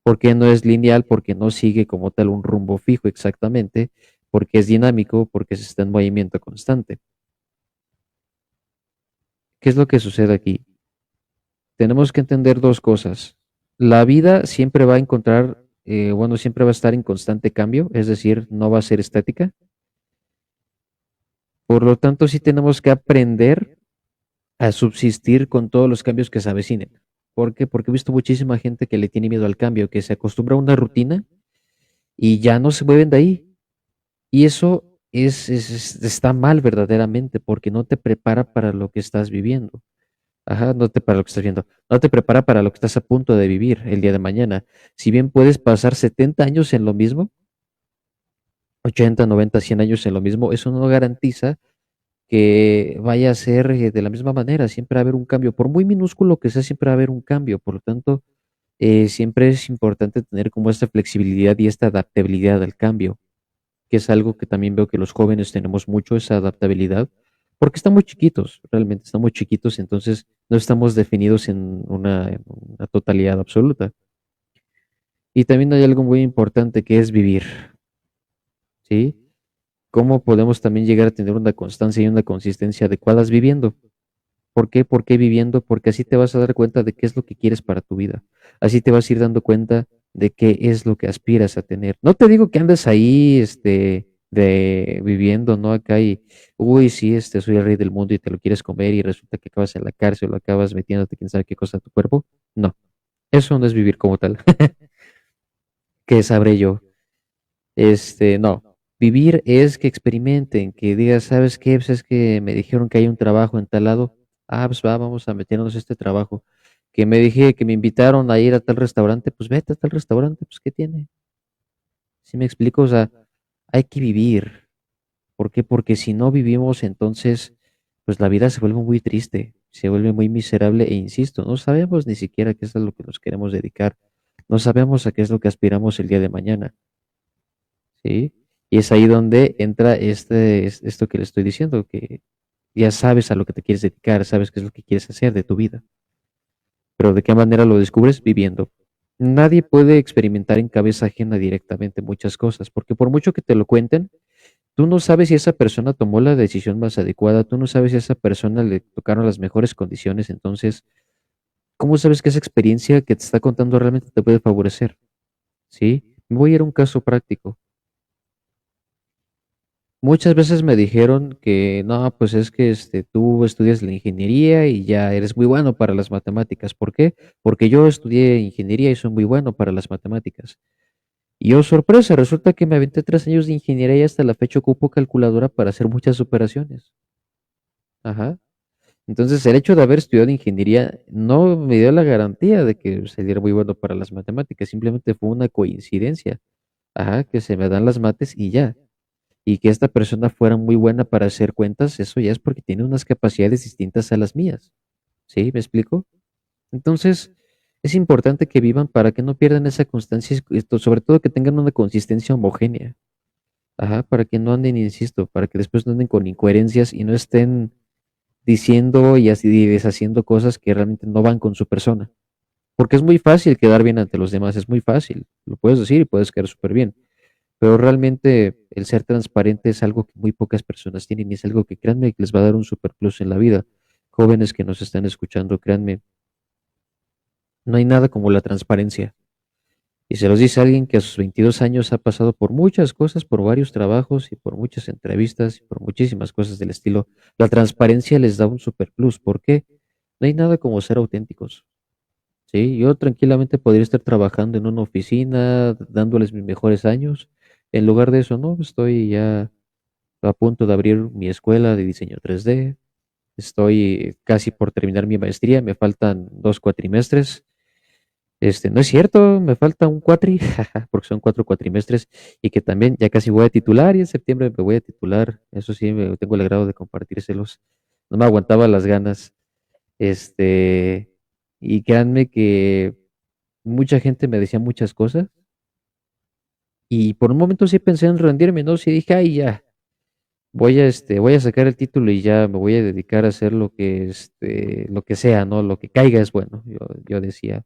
porque no es lineal, porque no sigue como tal un rumbo fijo exactamente, porque es dinámico, porque se está en movimiento constante. ¿Qué es lo que sucede aquí? Tenemos que entender dos cosas. La vida siempre va a encontrar, bueno, siempre va a estar en constante cambio, es decir, no va a ser estática. Por lo tanto, sí tenemos que aprender a subsistir con todos los cambios que se avecinen. ¿Por qué? Porque he visto muchísima gente que le tiene miedo al cambio, que se acostumbra a una rutina y ya no se mueven de ahí. Y eso está mal verdaderamente porque no te prepara para lo que estás viviendo. Ajá, no te para lo que estás viendo, no te prepara para lo que estás a punto de vivir el día de mañana. Si bien puedes pasar 70 años en lo mismo, 80, 90, 100 años en lo mismo, eso no garantiza que vaya a ser de la misma manera. Siempre va a haber un cambio, por muy minúsculo que sea, siempre va a haber un cambio. Por lo tanto, siempre es importante tener como esta flexibilidad y esta adaptabilidad al cambio, que es algo que también veo que los jóvenes tenemos mucho, esa adaptabilidad, porque estamos chiquitos, realmente estamos chiquitos, entonces no estamos definidos en una totalidad absoluta. Y también hay algo muy importante que es vivir, ¿sí? ¿Cómo podemos también llegar a tener una constancia y una consistencia adecuadas viviendo? ¿Por qué? ¿Por qué viviendo? Porque así te vas a dar cuenta de qué es lo que quieres para tu vida. Así te vas a ir dando cuenta de qué es lo que aspiras a tener. No te digo que andes ahí, de viviendo, ¿no? Acá y, uy, sí, soy el rey del mundo y te lo quieres comer y resulta que acabas en la cárcel o acabas metiéndote quién sabe qué cosa a tu cuerpo. No, eso no es vivir como tal. ¿Qué sabré yo? No. Vivir es que experimenten, que digas, ¿sabes qué? Pues es que me dijeron que hay un trabajo en tal lado. Ah, pues va, vamos a meternos a este trabajo. Que me dije que me invitaron a ir a tal restaurante, pues vete a tal restaurante, pues ¿qué tiene? ¿Sí me explico? O sea, hay que vivir. ¿Por qué? Porque si no vivimos, entonces, pues la vida se vuelve muy triste, se vuelve muy miserable e insisto, no sabemos ni siquiera qué es a lo que nos queremos dedicar, no sabemos a qué es lo que aspiramos el día de mañana. ¿Sí? Y es ahí donde entra esto que le estoy diciendo, que ya sabes a lo que te quieres dedicar, sabes qué es lo que quieres hacer de tu vida, pero ¿de qué manera lo descubres? Viviendo. Nadie puede experimentar en cabeza ajena directamente muchas cosas, porque por mucho que te lo cuenten, tú no sabes si esa persona tomó la decisión más adecuada, tú no sabes si a esa persona le tocaron las mejores condiciones, entonces, ¿cómo sabes que esa experiencia que te está contando realmente te puede favorecer? ¿Sí? Me voy a ir a un caso práctico. Muchas veces me dijeron que no, pues es que tú estudias la ingeniería y ya eres muy bueno para las matemáticas. ¿Por qué? Porque yo estudié ingeniería y soy muy bueno para las matemáticas. Y oh, sorpresa, resulta que me aventé 3 años de ingeniería y hasta la fecha ocupo calculadora para hacer muchas operaciones. Ajá. Entonces, el hecho de haber estudiado ingeniería no me dio la garantía de que sería muy bueno para las matemáticas, simplemente fue una coincidencia. Ajá, que se me dan las mates y ya. Y que esta persona fuera muy buena para hacer cuentas, eso ya es porque tiene unas capacidades distintas a las mías. ¿Sí? ¿Me explico? Entonces, es importante que vivan para que no pierdan esa constancia, sobre todo que tengan una consistencia homogénea. Ajá, para que no anden, insisto, para que después no anden con incoherencias y no estén diciendo y así y deshaciendo cosas que realmente no van con su persona. Porque es muy fácil quedar bien ante los demás, es muy fácil. Lo puedes decir y puedes quedar súper bien. Pero realmente el ser transparente es algo que muy pocas personas tienen y es algo que créanme que les va a dar un super plus en la vida. Jóvenes que nos están escuchando, créanme, no hay nada como la transparencia. Y se los dice alguien que a sus 22 años ha pasado por muchas cosas, por varios trabajos y por muchas entrevistas y por muchísimas cosas del estilo. La transparencia les da un super plus. ¿Por qué? No hay nada como ser auténticos. Sí, yo tranquilamente podría estar trabajando en una oficina, dándoles mis mejores años. En lugar de eso, no, estoy ya a punto de abrir mi escuela de diseño 3D. Estoy casi por terminar mi maestría. Me faltan 2 cuatrimestres. No es cierto, me falta un cuatri, jaja, porque son 4 cuatrimestres y que también ya casi voy a titular y en septiembre me voy a titular. Eso sí, tengo el agrado de compartírselos. No me aguantaba las ganas. Este, y créanme que mucha gente me decía muchas cosas y por un momento sí pensé en rendirme, ¿no? Sí dije, ay, ya, voy a sacar el título y ya me voy a dedicar a hacer lo que sea, ¿no? Lo que caiga es bueno, yo decía.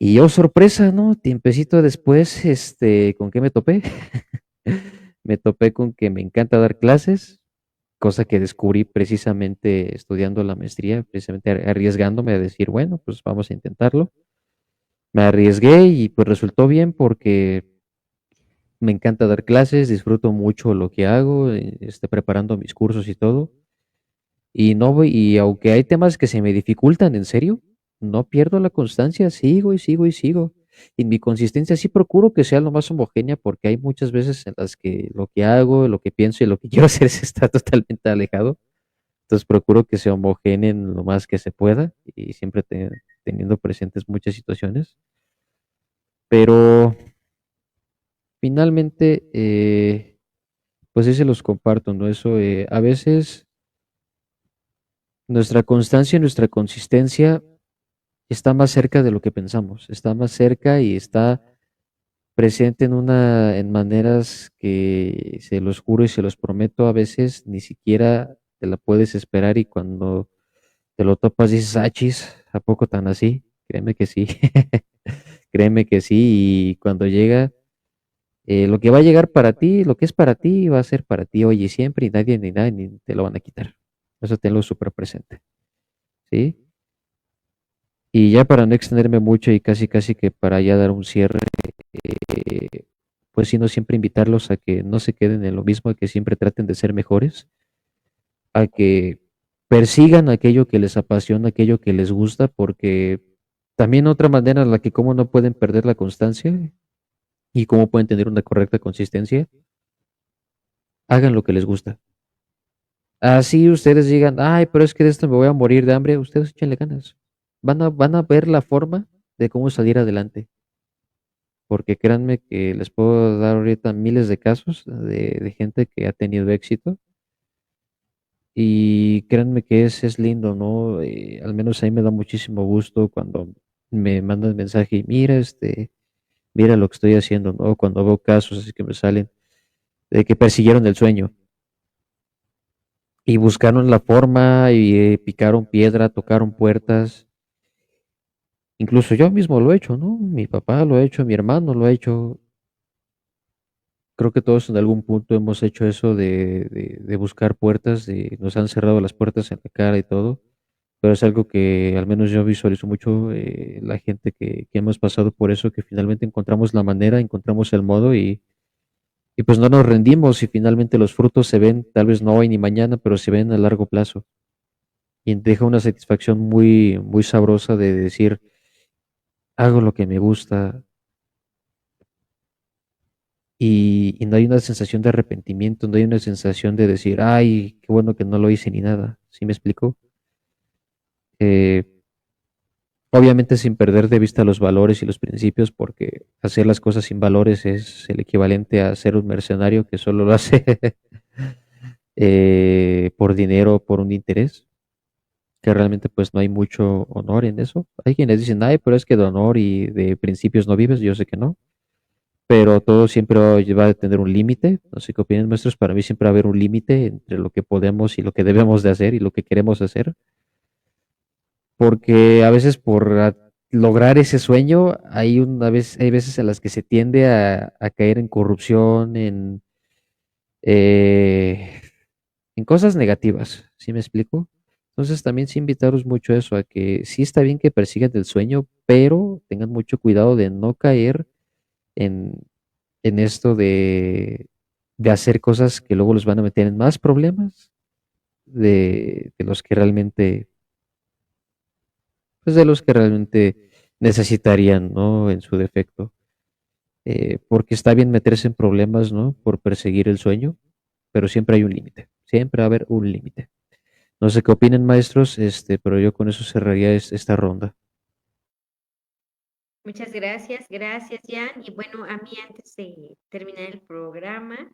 Y yo, sorpresa, ¿no? Tiempecito después, ¿con qué me topé? Me topé con que me encanta dar clases, cosa que descubrí precisamente estudiando la maestría, precisamente arriesgándome a decir, bueno, pues vamos a intentarlo. Me arriesgué y pues resultó bien porque me encanta dar clases, disfruto mucho lo que hago, preparando mis cursos y todo. Y no voy, y aunque hay temas que se me dificultan, en serio, no pierdo la constancia, sigo y sigo y sigo. Y mi consistencia sí procuro que sea lo más homogénea porque hay muchas veces en las que lo que hago, lo que pienso y lo que quiero hacer se está totalmente alejado. Entonces procuro que se homogéneen lo más que se pueda y siempre teniendo presentes muchas situaciones. Pero finalmente, pues sí se los comparto, ¿no? Eso, a veces nuestra constancia y nuestra consistencia está más cerca de lo que pensamos, está más cerca y está presente en maneras que se los juro y se los prometo, a veces ni siquiera te la puedes esperar y cuando te lo topas dices, ah, chis, ¿a poco tan así? Créeme que sí, créeme que sí, y cuando llega, lo que va a llegar para ti, lo que es para ti, va a ser para ti hoy y siempre y nadie ni nada ni te lo van a quitar. Eso tenlo súper presente, ¿sí? Y ya para no extenderme mucho y casi casi que para ya dar un cierre, pues sí, no siempre invitarlos a que no se queden en lo mismo, a que siempre traten de ser mejores, a que persigan aquello que les apasiona, aquello que les gusta, porque también otra manera en la que cómo no pueden perder la constancia y cómo pueden tener una correcta consistencia, hagan lo que les gusta. Así ustedes digan, ay, pero es que de esto me voy a morir de hambre, ustedes échenle ganas. Van a ver la forma de cómo salir adelante. Porque créanme que les puedo dar ahorita miles de casos de gente que ha tenido éxito y créanme que es lindo, ¿no? Al menos a mí me da muchísimo gusto cuando me mandan mensaje y mira, mira lo que estoy haciendo, ¿no? Cuando veo casos así que me salen de que persiguieron el sueño y buscaron la forma y picaron piedra, tocaron puertas. Incluso yo mismo lo he hecho, ¿no? Mi papá lo ha hecho, mi hermano lo ha hecho. Creo que todos en algún punto hemos hecho eso de buscar puertas, nos han cerrado las puertas en la cara y todo, pero es algo que al menos yo visualizo mucho, la gente que hemos pasado por eso, que finalmente encontramos la manera, encontramos el modo y pues no nos rendimos y finalmente los frutos se ven, tal vez no hoy ni mañana, pero se ven a largo plazo y deja una satisfacción muy, muy sabrosa de decir, hago lo que me gusta, y no hay una sensación de arrepentimiento, no hay una sensación de decir, ay, qué bueno que no lo hice ni nada. ¿Sí me explico? Eh, obviamente sin perder de vista los valores y los principios, porque hacer las cosas sin valores es el equivalente a ser un mercenario que solo lo hace por dinero, por un interés, que realmente pues no hay mucho honor en eso. Hay quienes dicen, ay, pero es que de honor y de principios no vives, yo sé que no. Pero todo siempre va a tener un límite. No sé qué opinan nuestros, para mí siempre va a haber un límite entre lo que podemos y lo que debemos de hacer y lo que queremos hacer, porque a veces por lograr ese sueño hay veces en las que se tiende a caer en corrupción, eh, en cosas negativas, ¿sí me explico? Entonces también sí invitaros mucho a eso, a que sí está bien que persigan el sueño, pero tengan mucho cuidado de no caer en, en esto de hacer cosas que luego los van a meter en más problemas de los que realmente, pues de los que realmente necesitarían, ¿no? En su defecto. Porque está bien meterse en problemas, ¿no? Por perseguir el sueño, pero siempre hay un límite, siempre va a haber un límite. No sé qué opinen, maestros, pero yo con eso cerraría esta ronda. Muchas gracias, Jan. Y bueno, a mí antes de terminar el programa,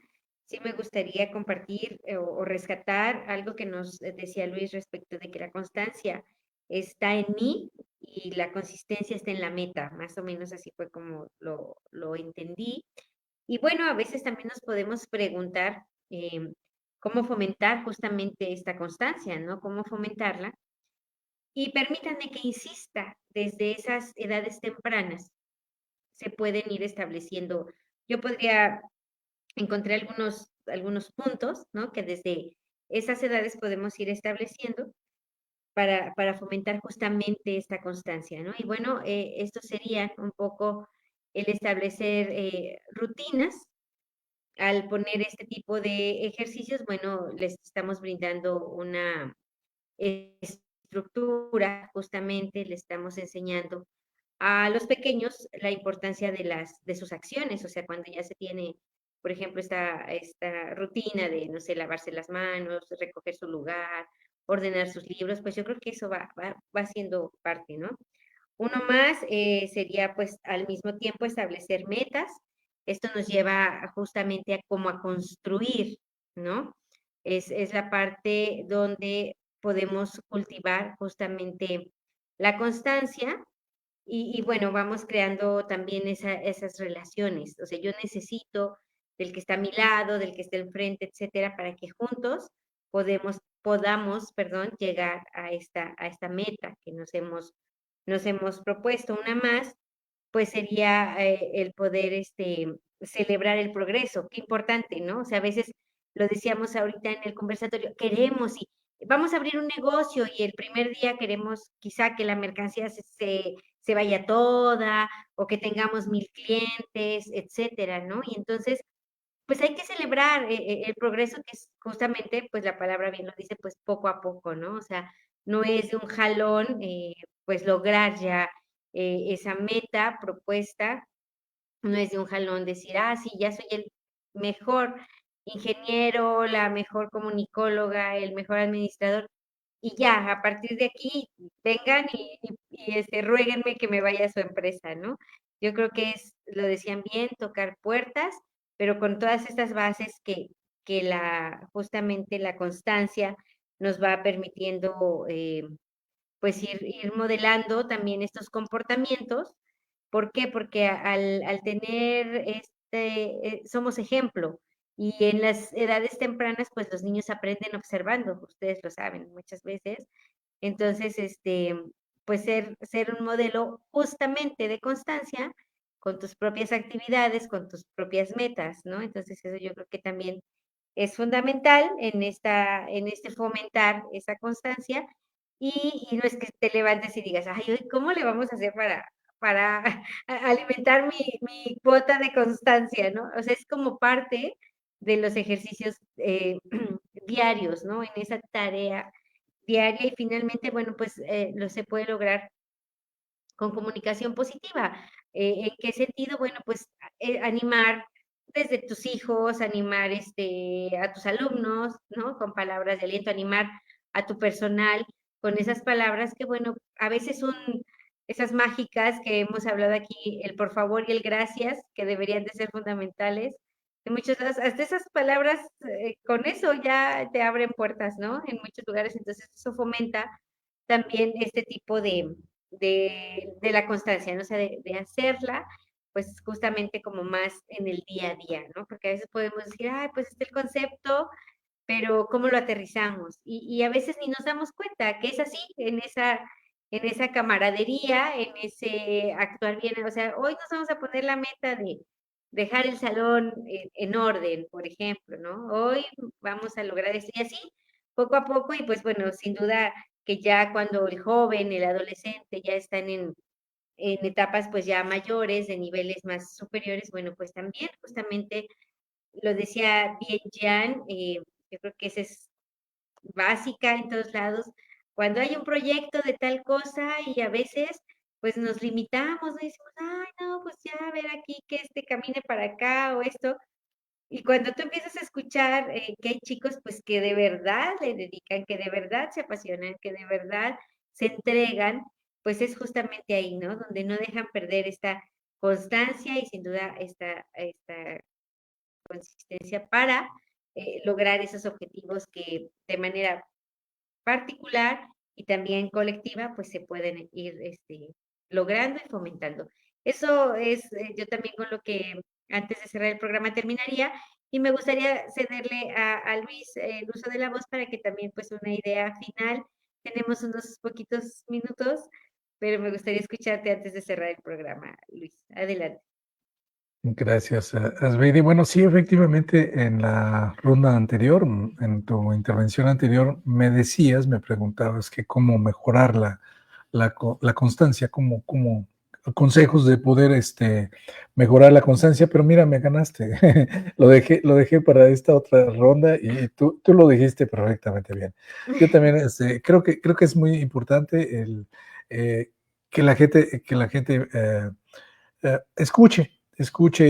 sí me gustaría compartir o rescatar algo que nos decía Luis respecto de que la constancia está en mí y la consistencia está en la meta. Más o menos así fue como lo entendí. Y bueno, a veces también nos podemos preguntar cómo fomentar justamente esta constancia, ¿no? ¿Cómo fomentarla? Y permítanme que insista, desde esas edades tempranas se pueden ir estableciendo. Yo podría encontrar algunos puntos, ¿no? Que desde esas edades podemos ir estableciendo para fomentar justamente esta constancia, ¿no? Y bueno, esto sería un poco el establecer rutinas. Al poner este tipo de ejercicios, bueno, les estamos brindando una estructura, justamente le estamos enseñando a los pequeños la importancia de sus acciones, o sea, cuando ya se tiene, por ejemplo, esta rutina de, no sé, lavarse las manos, recoger su lugar, ordenar sus libros, pues yo creo que eso va siendo parte, ¿no? Uno más sería pues al mismo tiempo establecer metas. Esto nos lleva justamente a como a construir, ¿no? Es la parte donde podemos cultivar justamente la constancia y bueno, vamos creando también esas relaciones. O sea, yo necesito del que está a mi lado, del que está enfrente, etcétera, para que juntos podamos, perdón, llegar a esta meta que nos hemos propuesto. Una más, pues sería el poder celebrar el progreso. Qué importante, ¿no? O sea, a veces lo decíamos ahorita en el conversatorio, queremos y vamos a abrir un negocio y el primer día queremos quizá que la mercancía se vaya toda o que tengamos 1000 clientes, etcétera, ¿no? Y entonces, pues hay que celebrar el progreso que es justamente, pues la palabra bien lo dice, pues poco a poco, ¿no? O sea, no es de un jalón, pues lograr ya esa meta propuesta, no es de un jalón decir, ah, sí, ya soy el mejor ingeniero, la mejor comunicóloga, el mejor administrador, y ya, a partir de aquí, vengan ruéguenme que me vaya a su empresa, ¿no? Yo creo que lo decían bien, tocar puertas, pero con todas estas bases que justamente la constancia nos va permitiendo, pues ir modelando también estos comportamientos. ¿Por qué? Porque al tener somos ejemplo y en las edades tempranas, pues los niños aprenden observando, ustedes lo saben muchas veces. Entonces, pues ser un modelo justamente de constancia con tus propias actividades, con tus propias metas, ¿no? Entonces, eso yo creo que también es fundamental en este fomentar esa constancia y no es que te levantes y digas, ay, hoy, ¿cómo le vamos a hacer para alimentar mi cuota de constancia, ¿no? O sea, es como parte de los ejercicios diarios, ¿no? En esa tarea diaria y finalmente, bueno, pues lo se puede lograr con comunicación positiva. ¿En qué sentido? Bueno, pues animar desde tus hijos, animar a tus alumnos, ¿no? Con palabras de aliento, animar a tu personal con esas palabras que, bueno, a veces son esas mágicas que hemos hablado aquí, el por favor y el gracias, que deberían de ser fundamentales. En muchos lados, hasta esas palabras, con eso ya te abren puertas, ¿no? En muchos lugares, entonces eso fomenta también este tipo de la constancia, ¿no? O sea, de hacerla, pues justamente como más en el día a día, ¿no? Porque a veces podemos decir, ay, pues este es el concepto, pero ¿cómo lo aterrizamos? Y a veces ni nos damos cuenta que es así, en esa camaradería, en ese actuar bien. O sea, hoy nos vamos a poner la meta de dejar el salón en orden, por ejemplo, ¿no? Hoy vamos a lograr eso y así, poco a poco, y pues bueno, sin duda que ya cuando el joven, el adolescente ya están en etapas pues ya mayores, de niveles más superiores, bueno, pues también justamente lo decía bien Jan, yo creo que esa es básica en todos lados. Cuando hay un proyecto de tal cosa y a veces pues nos limitamos, ¿no? Decimos, ay, no, pues ya a ver aquí que camine para acá o esto. Y cuando tú empiezas a escuchar que hay chicos pues que de verdad le dedican, que de verdad se apasionan, que de verdad se entregan, pues es justamente ahí, ¿no? Donde no dejan perder esta constancia y sin duda esta consistencia para lograr esos objetivos que de manera particular y también colectiva, pues se pueden ir logrando y fomentando. Eso es yo también con lo que antes de cerrar el programa terminaría y me gustaría cederle a Luis el uso de la voz para que también pues una idea final. Tenemos unos poquitos minutos, pero me gustaría escucharte antes de cerrar el programa, Luis. Adelante. Gracias, Asbeidi. Bueno, sí, efectivamente, en la ronda anterior, en tu intervención anterior, me preguntabas que cómo mejorar la constancia, cómo consejos de poder mejorar la constancia, pero mira, me ganaste. Lo dejé para esta otra ronda y tú lo dijiste perfectamente bien. Yo también creo que es muy importante el que la gente escuche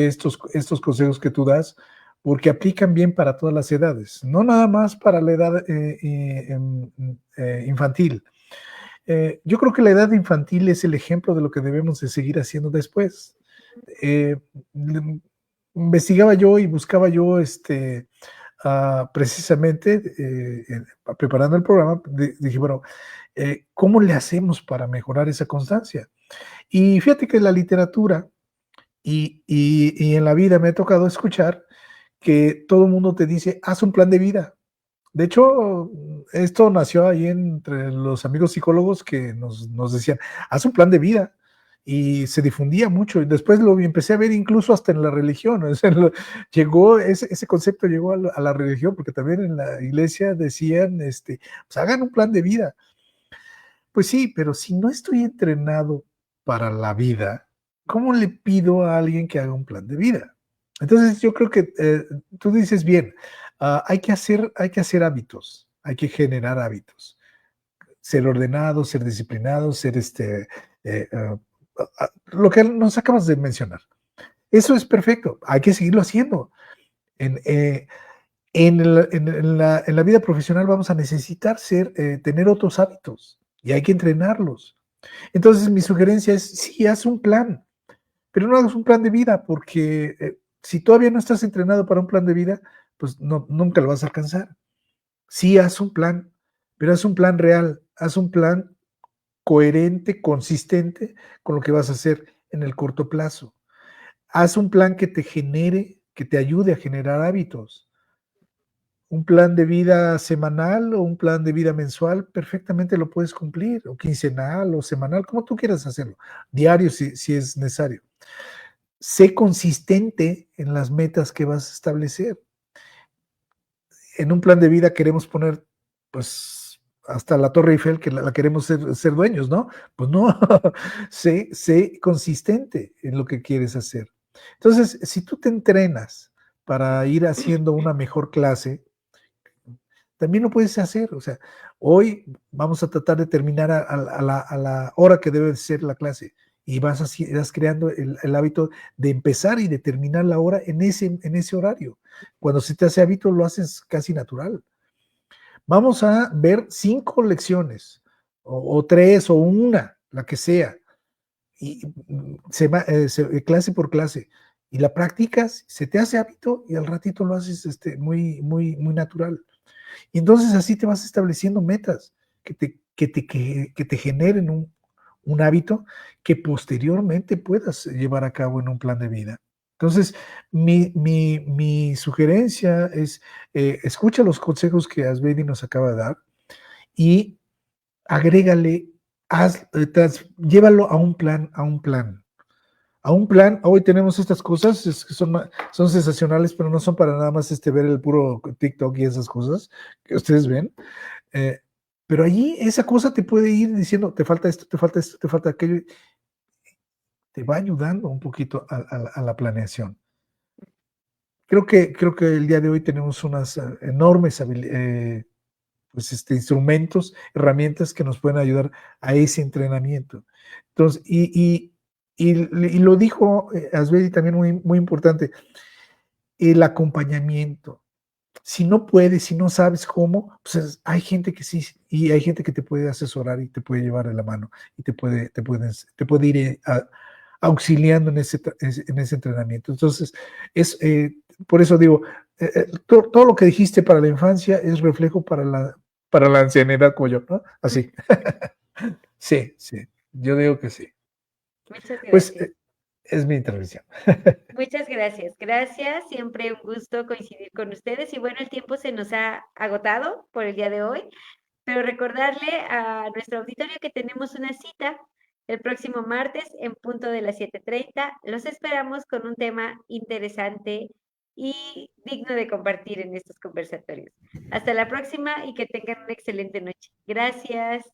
estos consejos que tú das, porque aplican bien para todas las edades, no nada más para la edad infantil. Yo creo que la edad infantil es el ejemplo de lo que debemos de seguir haciendo después. Eh, investigaba yo y buscaba yo precisamente preparando el programa, dije, bueno, ¿cómo le hacemos para mejorar esa constancia? Y fíjate que la literatura y en la vida me ha tocado escuchar que todo el mundo te dice, haz un plan de vida. De hecho, esto nació ahí entre los amigos psicólogos que nos decían, haz un plan de vida. Y se difundía mucho. Y después lo empecé a ver incluso hasta en la religión. O sea, llegó, ese concepto llegó a la religión, porque también en la iglesia decían, pues hagan un plan de vida. Pues sí, pero si no estoy entrenado para la vida, ¿cómo le pido a alguien que haga un plan de vida? Entonces yo creo que tú dices bien, hay que hacer hábitos, hay que generar hábitos, ser ordenado, ser disciplinado, ser lo que nos acabas de mencionar. Eso es perfecto, hay que seguirlo haciendo. En, en la vida profesional vamos a necesitar tener otros hábitos y hay que entrenarlos. Entonces mi sugerencia es, sí, haz un plan, pero no hagas un plan de vida, porque si todavía no estás entrenado para un plan de vida, pues no, nunca lo vas a alcanzar. Sí, haz un plan, pero haz un plan real, haz un plan coherente, consistente con lo que vas a hacer en el corto plazo. Haz un plan que te genere, que te ayude a generar hábitos. Un plan de vida semanal o un plan de vida mensual, perfectamente lo puedes cumplir, o quincenal o semanal, como tú quieras hacerlo, diario si es necesario. Sé consistente en las metas que vas a establecer. En un plan de vida queremos poner, pues, hasta la Torre Eiffel, que la queremos ser dueños, ¿no? Pues no, sé consistente en lo que quieres hacer. Entonces, si tú te entrenas para ir haciendo una mejor clase, también lo puedes hacer. O sea, hoy vamos a tratar de terminar a la hora que debe ser la clase y vas creando el hábito de empezar y de terminar la hora en ese horario. Cuando se te hace hábito, lo haces casi natural. Vamos a ver 5 lecciones, o 3, o una, la que sea, y clase por clase. Y la practicas, se te hace hábito y al ratito lo haces muy, muy, muy natural. Y entonces así te vas estableciendo metas que te generen un hábito que posteriormente puedas llevar a cabo en un plan de vida. Entonces, mi sugerencia es, escucha los consejos que Asbedi nos acaba de dar y agrégale, llévalo a un plan. Hoy tenemos estas cosas que son sensacionales, pero no son para nada más ver el puro TikTok y esas cosas que ustedes ven. Eh, pero allí esa cosa te puede ir diciendo, te falta esto, te falta esto, te falta aquello. Te va ayudando un poquito a la planeación. Creo que el día de hoy tenemos unas enormes pues instrumentos, herramientas que nos pueden ayudar a ese entrenamiento. Entonces, y lo dijo Asbedi también muy, muy importante, el acompañamiento. Si no puedes, si no sabes cómo, pues hay gente que sí, y hay gente que te puede asesorar y te puede llevar de la mano y te puede ir auxiliando en ese entrenamiento. Entonces, por eso digo, todo lo que dijiste para la infancia es reflejo para la ancianidad como yo, ¿no? Así. Sí, yo digo que sí. Muchas Pues gracias. es mi intervención. Muchas gracias. Gracias. Siempre un gusto coincidir con ustedes. Y bueno, el tiempo se nos ha agotado por el día de hoy, pero recordarle a nuestro auditorio que tenemos una cita el próximo martes en punto de las 7:30. Los esperamos con un tema interesante y digno de compartir en estos conversatorios. Hasta la próxima y que tengan una excelente noche. Gracias.